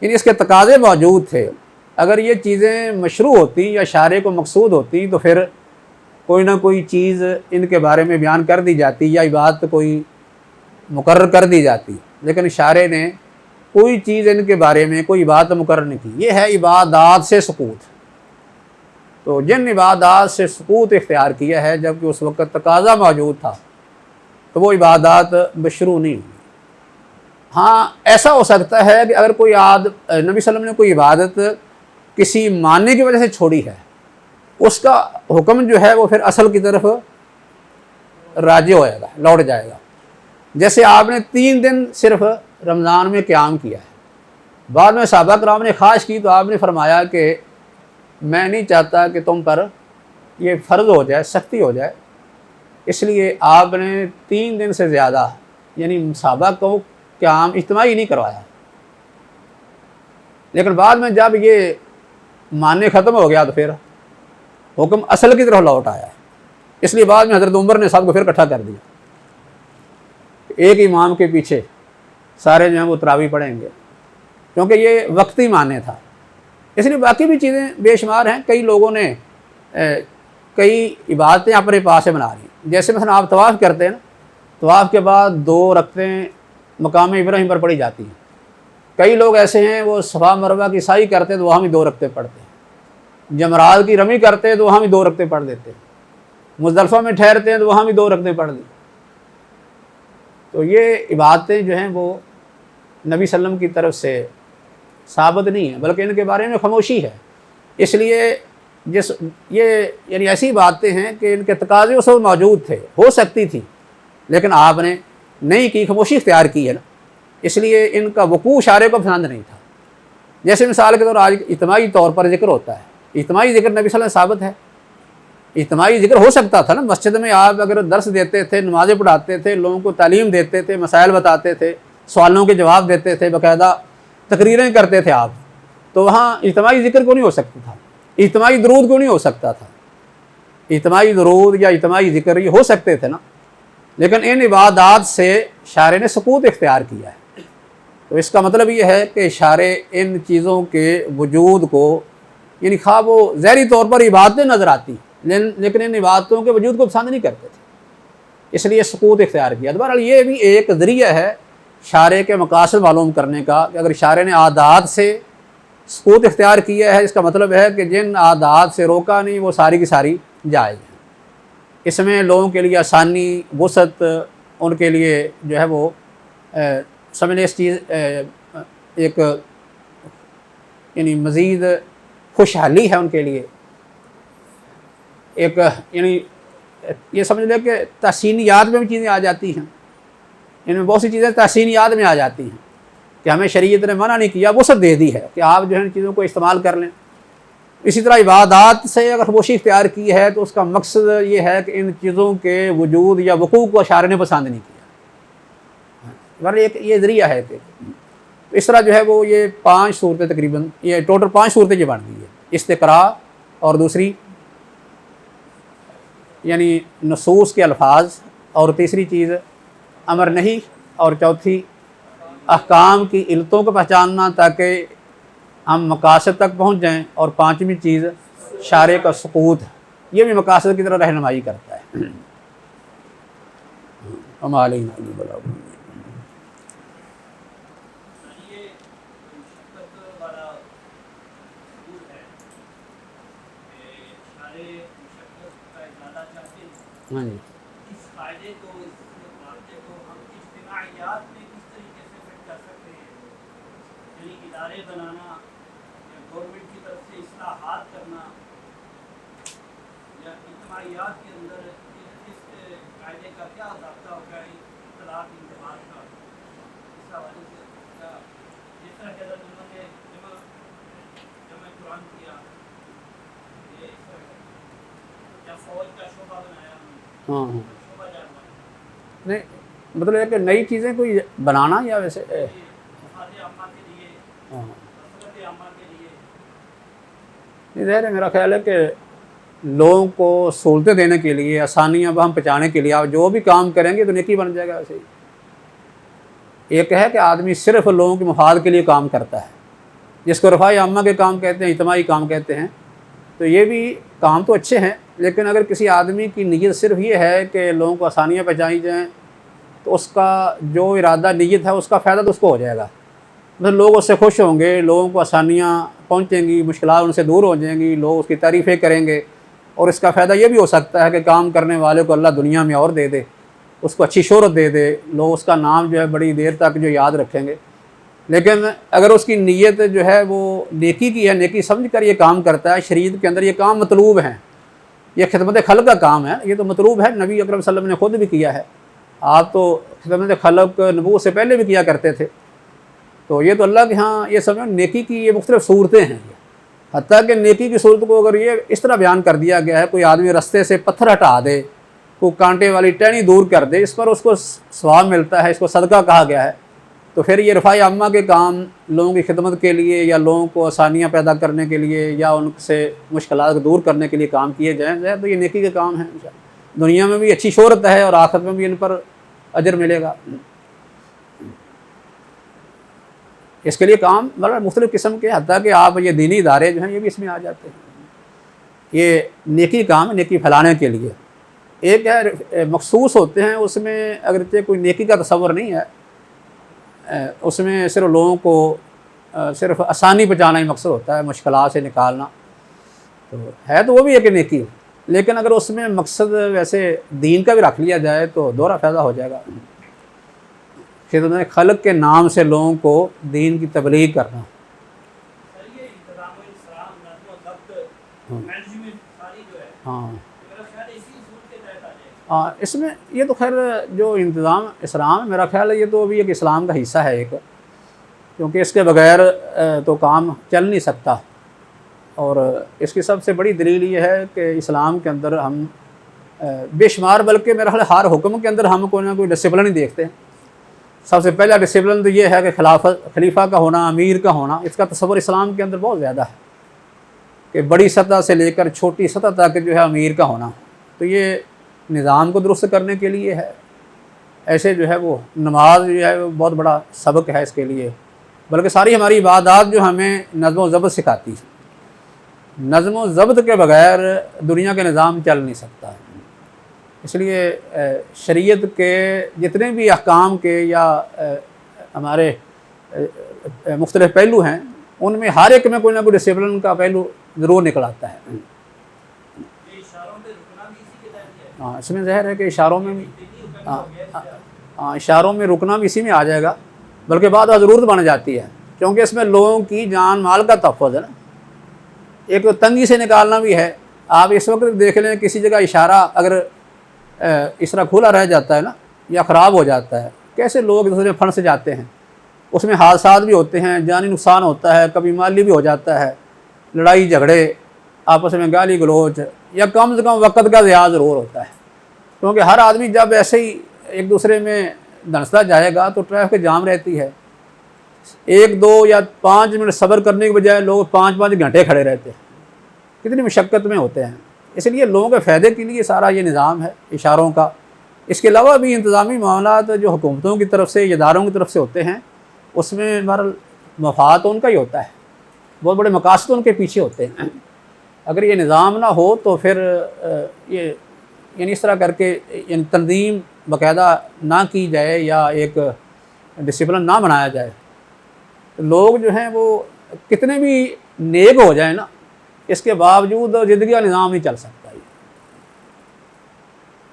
یعنی اس کے تقاضے موجود تھے. اگر یہ چیزیں مشروع ہوتی یا شارع کو مقصود ہوتی تو پھر کوئی نہ کوئی چیز ان کے بارے میں بیان کر دی جاتی یا عبادت کوئی مقرر کر دی جاتی, لیکن شارع نے کوئی چیز ان کے بارے میں کوئی عبادت مقرر نہیں کی. یہ ہے عبادات سے سکوت. تو جن عبادات سے سکوت اختیار کیا ہے جبکہ اس وقت تقاضا موجود تھا تو وہ عبادات مشروع نہیں ہوئی. ہاں ایسا ہو سکتا ہے کہ اگر کوئی نبی صلی اللہ علیہ وسلم نے کوئی عبادت کسی ماننے کی وجہ سے چھوڑی ہے, اس کا حکم جو ہے وہ پھر اصل کی طرف راجع ہو جائے گا, لوٹ جائے گا. جیسے آپ نے 3 دن صرف رمضان میں قیام کیا ہے, بعد میں صحابہ کرام نے خواہش کی تو آپ نے فرمایا کہ میں نہیں چاہتا کہ تم پر یہ فرض ہو جائے, سختی ہو جائے, اس لیے آپ نے 3 دن سے زیادہ یعنی صحابہ کو قیام اجتماعی نہیں کروایا. لیکن بعد میں جب یہ ماننے ختم ہو گیا تو پھر حکم اصل کی طرف لوٹ آیا. اس لیے بعد میں حضرت عمر نے سب کو پھر اکٹھا کر دیا, ایک امام کے پیچھے سارے جو ہیں وہ تراویح پڑھیں گے, کیونکہ یہ وقتی ماننے تھا. اس لیے باقی بھی چیزیں بے شمار ہیں. کئی لوگوں نے کئی عبادتیں اپنے پاس سے بنا لی. جیسے مثلا آپ طواف کرتے ہیں نا, طواف کے بعد 2 رکعتیں مقام ابراہیم پر پڑھی جاتی ہیں. کئی لوگ ایسے ہیں وہ صفا مروہ کی سعی کرتے ہیں تو وہاں بھی 2 رکعتیں پڑھتے ہیں. جمرات کی رمی کرتے ہیں تو وہاں بھی 2 رکعتیں پڑھ دیتے ہیں. مزدلفہ میں ٹھہرتے ہیں تو وہاں بھی 2 رکعتیں پڑھ دی. تو یہ عبادتیں جو ہیں وہ نبی صلی اللہ علیہ وسلم کی طرف سے ثابت نہیں ہیں, بلکہ ان کے بارے میں خاموشی ہے. اس لیے یہ یعنی ایسی باتیں ہیں کہ ان کے تقاضے اس وقت موجود تھے, ہو سکتی تھی, لیکن آپ نے نہیں کی, خاموشی اختیار کی ہے نا. اس لیے ان کا وقوع شارع کو پسند نہیں تھا. جیسے مثال کے طور آج اجتماعی طور پر ذکر ہوتا ہے, اجتماعی ذکر نبی صلی اللہ علیہ وسلم ثابت ہے. اجتماعی ذکر ہو سکتا تھا نا, مسجد میں آپ اگر درس دیتے تھے, نمازیں پڑھاتے تھے, لوگوں کو تعلیم دیتے تھے, مسائل بتاتے تھے, سوالوں کے جواب دیتے تھے, باقاعدہ تقریریں کرتے تھے آپ, تو وہاں اجتماعی ذکر کیوں نہیں ہو سکتا تھا؟ اجتماعی درود کیوں نہیں ہو سکتا تھا؟ اجتماعی درود یا اجتماعی ذکر یہ ہو سکتے تھے نا. لیکن ان عبادات سے شارع نے سکوت اختیار کیا ہے. تو اس کا مطلب یہ ہے کہ شارع ان چیزوں کے وجود کو یعنی خواہ وہ ظاہری طور پر عبادتیں نظر آتی لیکن ان عبادتوں کے وجود کو پسند نہیں کرتے تھے, اس لیے سکوت اختیار کیا. بہرحال یہ بھی ایک ذریعہ ہے شارع کے مقاصد معلوم کرنے کا کہ اگر شارع نے عادات سے سکوت اختیار کیا ہے, اس کا مطلب ہے کہ جن عادات سے روکا نہیں وہ ساری کی ساری جائز ہیں. اس میں لوگوں کے لیے آسانی, وسعت, ان کے لیے جو ہے وہ سمجھنے اس چیز ایک یعنی مزید خوشحالی ہے ان کے لیے. ایک یعنی یہ سمجھ لیں کہ تحسینیات میں بھی چیزیں آ جاتی ہیں, ان میں بہت سی چیزیں تحسینیات میں آ جاتی ہیں کہ ہمیں شریعت نے منع نہیں کیا, وسعت دے دی ہے کہ آپ جو ہے ان چیزوں کو استعمال کر لیں. اسی طرح عبادات سے اگر خاموشی اختیار کی ہے تو اس کا مقصد یہ ہے کہ ان چیزوں کے وجود یا وقوع کو اشارے نے پسند نہیں کیا، ورنہ ایک یہ ذریعہ ہے کہ اس طرح جو ہے وہ یہ 5 صورتیں تقریباً، یہ ٹوٹل 5 صورتیں یہ بن گئی ہے، استقراء اور دوسری یعنی نصوص کے الفاظ، اور تیسری چیز امر نہیں، اور چوتھی احکام کی علتوں کو پہچاننا تاکہ ہم مقاصد تک پہنچ جائیں، اور 5ویں چیز شارع کا سقوط، یہ بھی مقاصد کی طرح رہنمائی کرتا ہے۔ وما علینا الا البلاغ۔ ہاں جی، اس فائدے کو، اس واقعے کو ہم اجتماعیات میں کس طریقے سے فٹ کر سکتے ہیں؟ یعنی ادارے بنانا یا گورنمنٹ کی طرف سے اصلاحات کرنا یا اجتماعیات کے اندر اس قاعدے کا کیا ضابطہ ہوگا اطلاق انتخاب کا؟ اس حوالے سے کیا جس طرح کہ حضرت عمر نے جمع قرآن کیا، یہ اس طرح یا فوج کا شعبہ بنایا، ہاں ہاں، نہیں مطلب ہے کہ نئی چیزیں کوئی بنانا یا ویسے ہاں نہیں، ظاہر ہے میرا خیال ہے کہ لوگوں کو سہولتیں دینے کے لیے، آسانیاں ہم پہنچانے کے لیے آپ جو بھی کام کریں گے تو نیکی بن جائے گا۔ ویسے ہی ایک ہے کہ آدمی صرف لوگوں کے مفاد کے لیے کام کرتا ہے، جس کو رفاع عامہ کے کام کہتے ہیں، اجتماعی کام کہتے ہیں، تو یہ بھی کام تو اچھے ہیں، لیکن اگر کسی آدمی کی نیت صرف یہ ہے کہ لوگوں کو آسانیاں پہنچائی جائیں تو اس کا جو ارادہ نیت ہے اس کا فائدہ تو اس کو ہو جائے گا، مطلب لوگ اس سے خوش ہوں گے، لوگوں کو آسانیاں پہنچیں گی، مشکلات ان سے دور ہو جائیں گی، لوگ اس کی تعریفیں کریں گے، اور اس کا فائدہ یہ بھی ہو سکتا ہے کہ کام کرنے والے کو اللہ دنیا میں اور دے دے، اس کو اچھی شہرت دے دے، لوگ اس کا نام جو ہے بڑی دیر تک جو یاد رکھیں گے۔ لیکن اگر اس کی نیت جو ہے وہ نیکی کی ہے، نیکی سمجھ کر یہ کام کرتا ہے، شریعت کے اندر یہ کام مطلوب ہیں، یہ خدمت خلق کا کام ہے، یہ تو مطلوب ہے، نبی اکرم صلی اللہ علیہ وسلم نے خود بھی کیا ہے، آپ تو خدمت خلق نبوت سے پہلے بھی کیا کرتے تھے، تو یہ تو اللہ کے ہاں یہ سمجھو نیکی کی یہ مختلف صورتیں ہیں، حتیٰ کہ نیکی کی صورت کو اگر یہ اس طرح بیان کر دیا گیا ہے، کوئی آدمی رستے سے پتھر ہٹا دے، کوئی کانٹے والی ٹہنی دور کر دے، اس پر اس کو ثواب ملتا ہے، اس کو صدقہ کہا گیا ہے، تو پھر یہ رفاع عامہ کے کام لوگوں کی خدمت کے لیے یا لوگوں کو آسانیاں پیدا کرنے کے لیے یا ان سے مشکلات کو دور کرنے کے لیے کام کیے جائیں تو یہ نیکی کے کام ہیں، دنیا میں بھی اچھی شہرت ہے اور آخرت میں بھی ان پر اجر ملے گا۔ اس کے لیے کام مطلب مختلف قسم کے، حتیٰ کہ آپ یہ دینی ادارے جو ہیں یہ بھی اس میں آ جاتے ہیں، یہ نیکی کام ہے، نیکی پھیلانے کے لیے۔ ایک ہے مخصوص ہوتے ہیں، اس میں اگرچہ کوئی نیکی کا تصور نہیں ہے، اس میں صرف لوگوں کو صرف آسانی پہنچانا ہی مقصد ہوتا ہے، مشکلات سے نکالنا، تو ہے تو وہ بھی ایک نیکی، لیکن اگر اس میں مقصد ویسے دین کا بھی رکھ لیا جائے تو دوہرا فائدہ ہو جائے گا۔ خدمت خلق کے نام سے لوگوں کو دین کی تبلیغ کرنا۔ ہاں اس میں یہ تو خیر جو انتظام اسلام میرا خیال ہے یہ تو ابھی ایک اسلام کا حصہ ہے ایک، کیونکہ اس کے بغیر تو کام چل نہیں سکتا، اور اس کی سب سے بڑی دلیل یہ ہے کہ اسلام کے اندر ہم بے شمار، بلکہ میرا خیال ہر حکم کے اندر ہم کوئی نہ کوئی ڈسپلن ہی دیکھتے ہیں۔ سب سے پہلا ڈسپلن تو یہ ہے کہ خلیفہ کا ہونا، امیر کا ہونا، اس کا تصور اسلام کے اندر بہت زیادہ ہے کہ بڑی سطح سے لے کر چھوٹی سطح تک جو ہے امیر کا ہونا، تو یہ نظام کو درست کرنے کے لیے ہے۔ ایسے جو ہے وہ نماز جو ہے وہ بہت بڑا سبق ہے اس کے لیے، بلکہ ساری ہماری عبادات جو ہمیں نظم و ضبط سکھاتی ہے، نظم و ضبط کے بغیر دنیا کا نظام چل نہیں سکتا۔ اس لیے شریعت کے جتنے بھی احکام کے یا ہمارے مختلف پہلو ہیں، ان میں ہر ایک میں کوئی نہ کوئی ڈسپلن کا پہلو ضرور نکل آتا ہے۔ ہاں اس میں ظاہر ہے کہ اشاروں میں بھی اشاروں میں رکنا بھی اسی میں آ جائے گا، بلکہ بعد ضرورت بن جاتی ہے، کیونکہ اس میں لوگوں کی جان مال کا تحفظ ہے نا، ایک تنگی سے نکالنا بھی ہے۔ آپ اس وقت دیکھ لیں کسی جگہ اشارہ اگر اس طرح کھلا رہ جاتا ہے نا یا خراب ہو جاتا ہے، کیسے لوگ دوسرے پھنس سے جاتے ہیں، اس میں حادثات بھی ہوتے ہیں، جانی نقصان ہوتا ہے، کبھی مالی بھی ہو جاتا ہے، لڑائی جھگڑے، آپس میں گالی گلوچ یا کم سے کم وقت کا ضیاع ضرور ہوتا ہے، کیونکہ ہر آدمی جب ایسے ہی ایک دوسرے میں دھنستا جائے گا تو ٹریفک جام رہتی ہے، 1 2 یا 5 منٹ صبر کرنے کے بجائے لوگ 5 گھنٹے کھڑے رہتے ہیں، کتنی مشقت میں ہوتے ہیں۔ اس لیے لوگوں کے فائدے کے لیے سارا یہ نظام ہے اشاروں کا۔ اس کے علاوہ بھی انتظامی معاملات جو حکومتوں کی طرف سے، اداروں کی طرف سے ہوتے ہیں، اس میں بہرحال مفاد ان کا ہی ہوتا ہے، بہت بڑے مقاصد ان کے پیچھے ہوتے ہیں۔ اگر یہ نظام نہ ہو تو پھر یہ یعنی اس طرح کر کے یعنی تنظیم باقاعدہ نہ کی جائے یا ایک ڈسپلن نہ بنایا جائے تو لوگ جو ہیں وہ کتنے بھی نیک ہو جائیں نا، اس کے باوجود زندگی کا نظام نہیں چل سکتا ہے،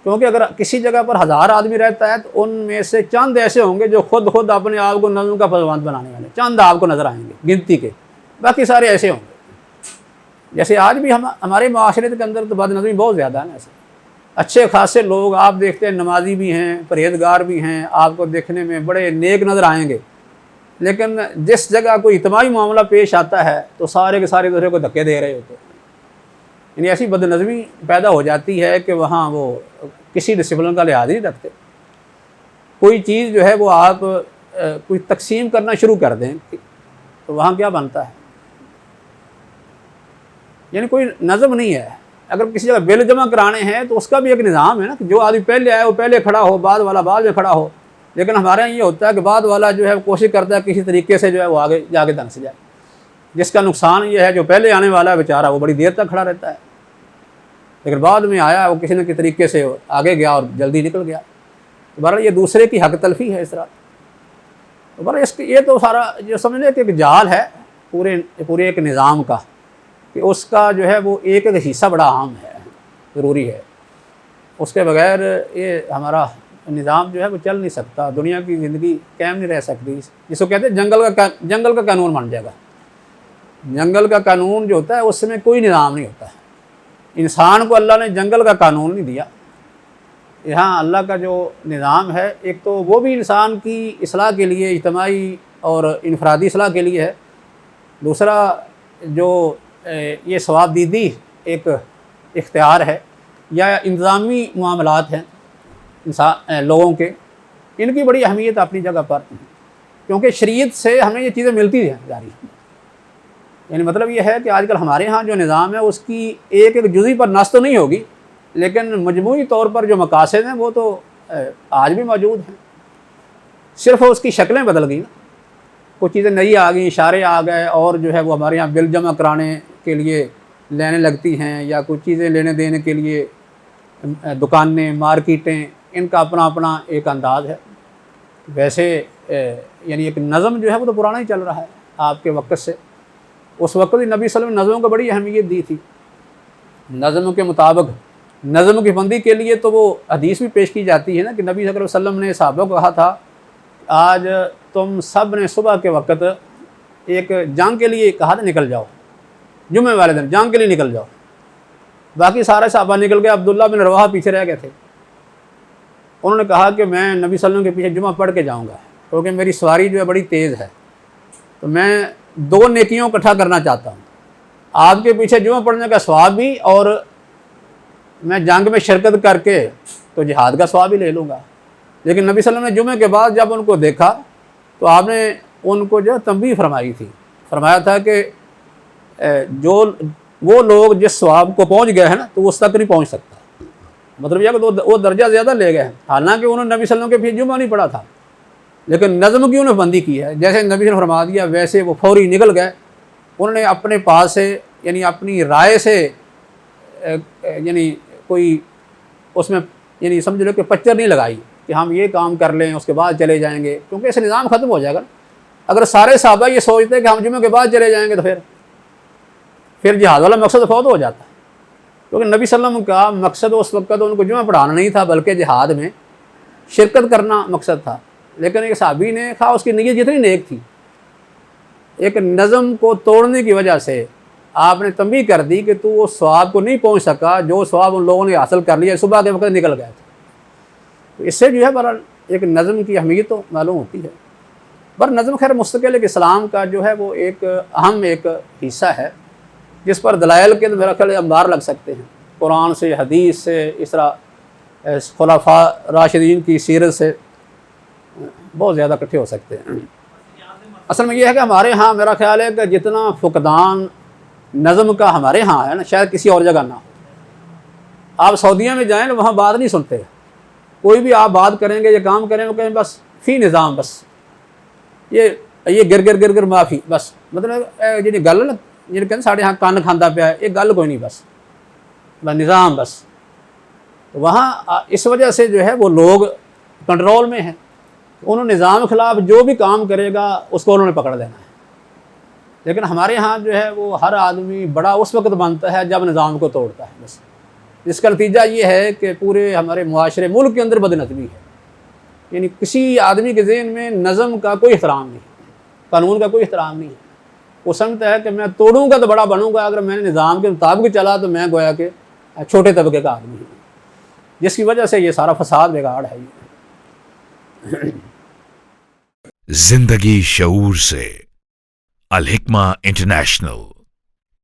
کیونکہ اگر کسی جگہ پر 1000 آدمی رہتا ہے تو ان میں سے چند ایسے ہوں گے جو خود اپنے آپ کو نظم کا پابند بنانے والے، چند آپ کو نظر آئیں گے گنتی کے، باقی سارے ایسے ہوں گے۔ جیسے آج بھی ہمارے معاشرے کے اندر تو بد نظمی بہت زیادہ ہے نا، ایسے اچھے خاصے لوگ آپ دیکھتے ہیں، نمازی بھی ہیں، پرہیزگار بھی ہیں، آپ کو دیکھنے میں بڑے نیک نظر آئیں گے، لیکن جس جگہ کوئی اجتماعی معاملہ پیش آتا ہے تو سارے کے سارے دوسرے کو دھکے دے رہے ہوتے ہیں، یعنی ایسی بد نظمی پیدا ہو جاتی ہے کہ وہاں وہ کسی ڈسپلن کا لحاظ نہیں رکھتے۔ کوئی چیز جو ہے وہ آپ کوئی تقسیم کرنا شروع کر دیں تو وہاں کیا بنتا ہے، یعنی کوئی نظم نہیں ہے۔ اگر کسی جگہ بل جمع کرانے ہیں تو اس کا بھی ایک نظام ہے نا، کہ جو آدمی پہلے آئے وہ پہلے کھڑا ہو، بعد والا بعد میں کھڑا ہو، لیکن ہمارے یہاں یہ ہوتا ہے کہ بعد والا جو ہے کوشش کرتا ہے کسی طریقے سے جو ہے وہ آگے جا کے دھنس جائے، جس کا نقصان یہ ہے جو پہلے آنے والا ہے بیچارہ وہ بڑی دیر تک کھڑا رہتا ہے، لیکن بعد میں آیا وہ کسی نہ کسی طریقے سے آگے گیا اور جلدی نکل گیا۔ تو بہرحال یہ دوسرے کی حق تلفی ہے اس طرح۔ تو بہرحال یہ تو سارا جو سمجھ لیں کہ ایک جال ہے پورے ایک نظام کا، کہ اس کا جو ہے وہ ایک حصہ بڑا اہم ہے، ضروری ہے، اس کے بغیر یہ ہمارا نظام جو ہے وہ چل نہیں سکتا، دنیا کی زندگی قائم نہیں رہ سکتی۔ جس کو کہتے ہیں جنگل کا قانون بن جائے گا۔ جنگل کا قانون جو ہوتا ہے اس میں کوئی نظام نہیں ہوتا ہے۔ انسان کو اللہ نے جنگل کا قانون نہیں دیا، یہاں اللہ کا جو نظام ہے ایک تو وہ بھی انسان کی اصلاح کے لیے، اجتماعی اور انفرادی اصلاح کے لیے ہے، دوسرا جو یہ ثواب دیدی ایک اختیار ہے یا انتظامی معاملات ہیں لوگوں کے، ان کی بڑی اہمیت اپنی جگہ پر، کیونکہ شریعت سے ہمیں یہ چیزیں ملتی ہیں جاری۔ یعنی مطلب یہ ہے کہ آج کل ہمارے ہاں جو نظام ہے اس کی ایک جزئی پر نص تو نہیں ہوگی، لیکن مجموعی طور پر جو مقاصد ہیں وہ تو آج بھی موجود ہیں، صرف اس کی شکلیں بدل گئی نا، کچھ چیزیں نئی آ گئیں، اشارے آ گئے، اور جو ہے وہ ہمارے یہاں بل جمع کرانے کے لیے لینے لگتی ہیں، یا کچھ چیزیں لینے دینے کے لیے دکانیں، مارکیٹیں، ان کا اپنا ایک انداز ہے۔ ویسے یعنی ایک نظم جو ہے وہ تو پرانا ہی چل رہا ہے آپ کے وقت سے۔ اس وقت ہی نبی صلی اللہ علیہ وسلم نے نظموں کو بڑی اہمیت دی تھی، نظم کے مطابق نظم کی بندی کے لیے تو وہ حدیث بھی پیش کی جاتی ہے نا، کہ نبی صلی اللہ علیہ وسلم نے صحابہ کو کہا تھا آج تم سب نے صبح کے وقت ایک جنگ کے لیے کہا تھا نکل جاؤ، جمعے والے دن جنگ کے لیے نکل جاؤ، باقی سارے صحابہ نکل گئے، عبداللہ بن رواحہ پیچھے رہ گئے تھے۔ انہوں نے کہا کہ میں نبی صلی اللہ علیہ وسلم کے پیچھے جمعہ پڑھ کے جاؤں گا، کیونکہ میری سواری جو ہے بڑی تیز ہے، تو میں 2 نیکیوں اکٹھا کرنا چاہتا ہوں، آپ کے پیچھے جمعہ پڑھنے کا ثواب بھی، اور میں جنگ میں شرکت کر کے تو جہاد کا ثواب بھی لے لوں گا۔ لیکن نبی صلی اللہ علیہ وسلم نے جمعے کے بعد جب ان کو دیکھا تو آپ نے ان کو جو تنبیہ فرمائی تھی، فرمایا تھا کہ جو وہ لوگ جس ثواب کو پہنچ گئے ہیں نا تو اس تک نہیں پہنچ سکتا، مطلب یہ کہ وہ درجہ زیادہ لے گئے ہیں، حالانکہ انہوں نے نبی صلی اللہ علیہ وسلم کے پیچھے جمعہ نہیں پڑھا تھا، لیکن نظم کی انہوں نے بندی کی ہے، جیسے نبی صلی اللہ علیہ وسلم نے فرما دیا ویسے وہ فوری نکل گئے۔ انہوں نے اپنے پاس سے یعنی اپنی رائے سے یعنی کوئی اس میں یعنی سمجھ لو کہ پچر نہیں لگائی کہ ہم یہ کام کر لیں اس کے بعد چلے جائیں گے، کیونکہ اس نظام ختم ہو جائے گا۔ اگر سارے صحابہ یہ سوچتے ہیں کہ ہم جمعے کے بعد چلے جائیں گے تو پھر جہاد والا مقصد فوت ہو جاتا ہے، کیونکہ نبی صلی اللہ علیہ وسلم کا مقصد اس وقت ان کو جمعہ پڑھانا نہیں تھا بلکہ جہاد میں شرکت کرنا مقصد تھا۔ لیکن ایک صحابی نے کہا، اس کی نیت جتنی نیک تھی، ایک نظم کو توڑنے کی وجہ سے آپ نے تنبیہ کر دی کہ تو اس ثواب کو نہیں پہنچ سکا جو ثواب ان لوگوں نے حاصل کر لیا، صبح کے وقت نکل گئے تھے۔ تو اس سے جو ہے بہرحال ایک نظم کی اہمیت تو معلوم ہوتی ہے۔ پر نظم خیر مستقل ایک اسلام کا جو ہے وہ ایک اہم ایک حصہ ہے، جس پر دلائل کے میرا خیال انبار لگ سکتے ہیں، قرآن سے، حدیث سے، اس طرح خلفاء راشدین کی سیرت سے بہت زیادہ اکٹھے ہو سکتے ہیں۔ اصل میں یہ ہے کہ ہمارے ہاں میرا خیال ہے کہ جتنا فقدان نظم کا ہمارے ہاں ہے نا، شاید کسی اور جگہ نہ ہو۔ آپ سعودیہ میں جائیں وہاں بات نہیں سنتے، کوئی بھی آپ بات کریں گے یا کام کریں گے کہیں بس فی نظام، بس یہ گر گر معافی، بس مطلب جی گل نا جی کہ ساڑھے ہاں کن کھانا پیا، یہ گل کوئی نہیں، بس نظام بس۔ تو وہاں اس وجہ سے جو ہے وہ لوگ کنٹرول میں ہیں، انہوں نے نظام کے خلاف جو بھی کام کرے گا اس کو انہوں نے پکڑ لینا ہے۔ لیکن ہمارے ہاں جو ہے وہ ہر آدمی بڑا اس وقت بنتا ہے جب نظام کو توڑتا ہے، بس۔ اس کا نتیجہ یہ ہے کہ پورے ہمارے معاشرے ملک کے اندر بدنظمی ہے، یعنی کسی آدمی کے ذہن میں نظم کا کوئی احترام نہیں، قانون کا کوئی احترام نہیں ہے۔ وہ سمجھتا ہے کہ میں توڑوں گا تو بڑا بنوں گا، اگر میں نے نظام کے مطابق چلا تو میں گویا کہ چھوٹے طبقے کا آدمی ہوں، جس کی وجہ سے یہ سارا فساد بگاڑ ہے۔ زندگی شعور سے، الحکمہ انٹرنیشنل۔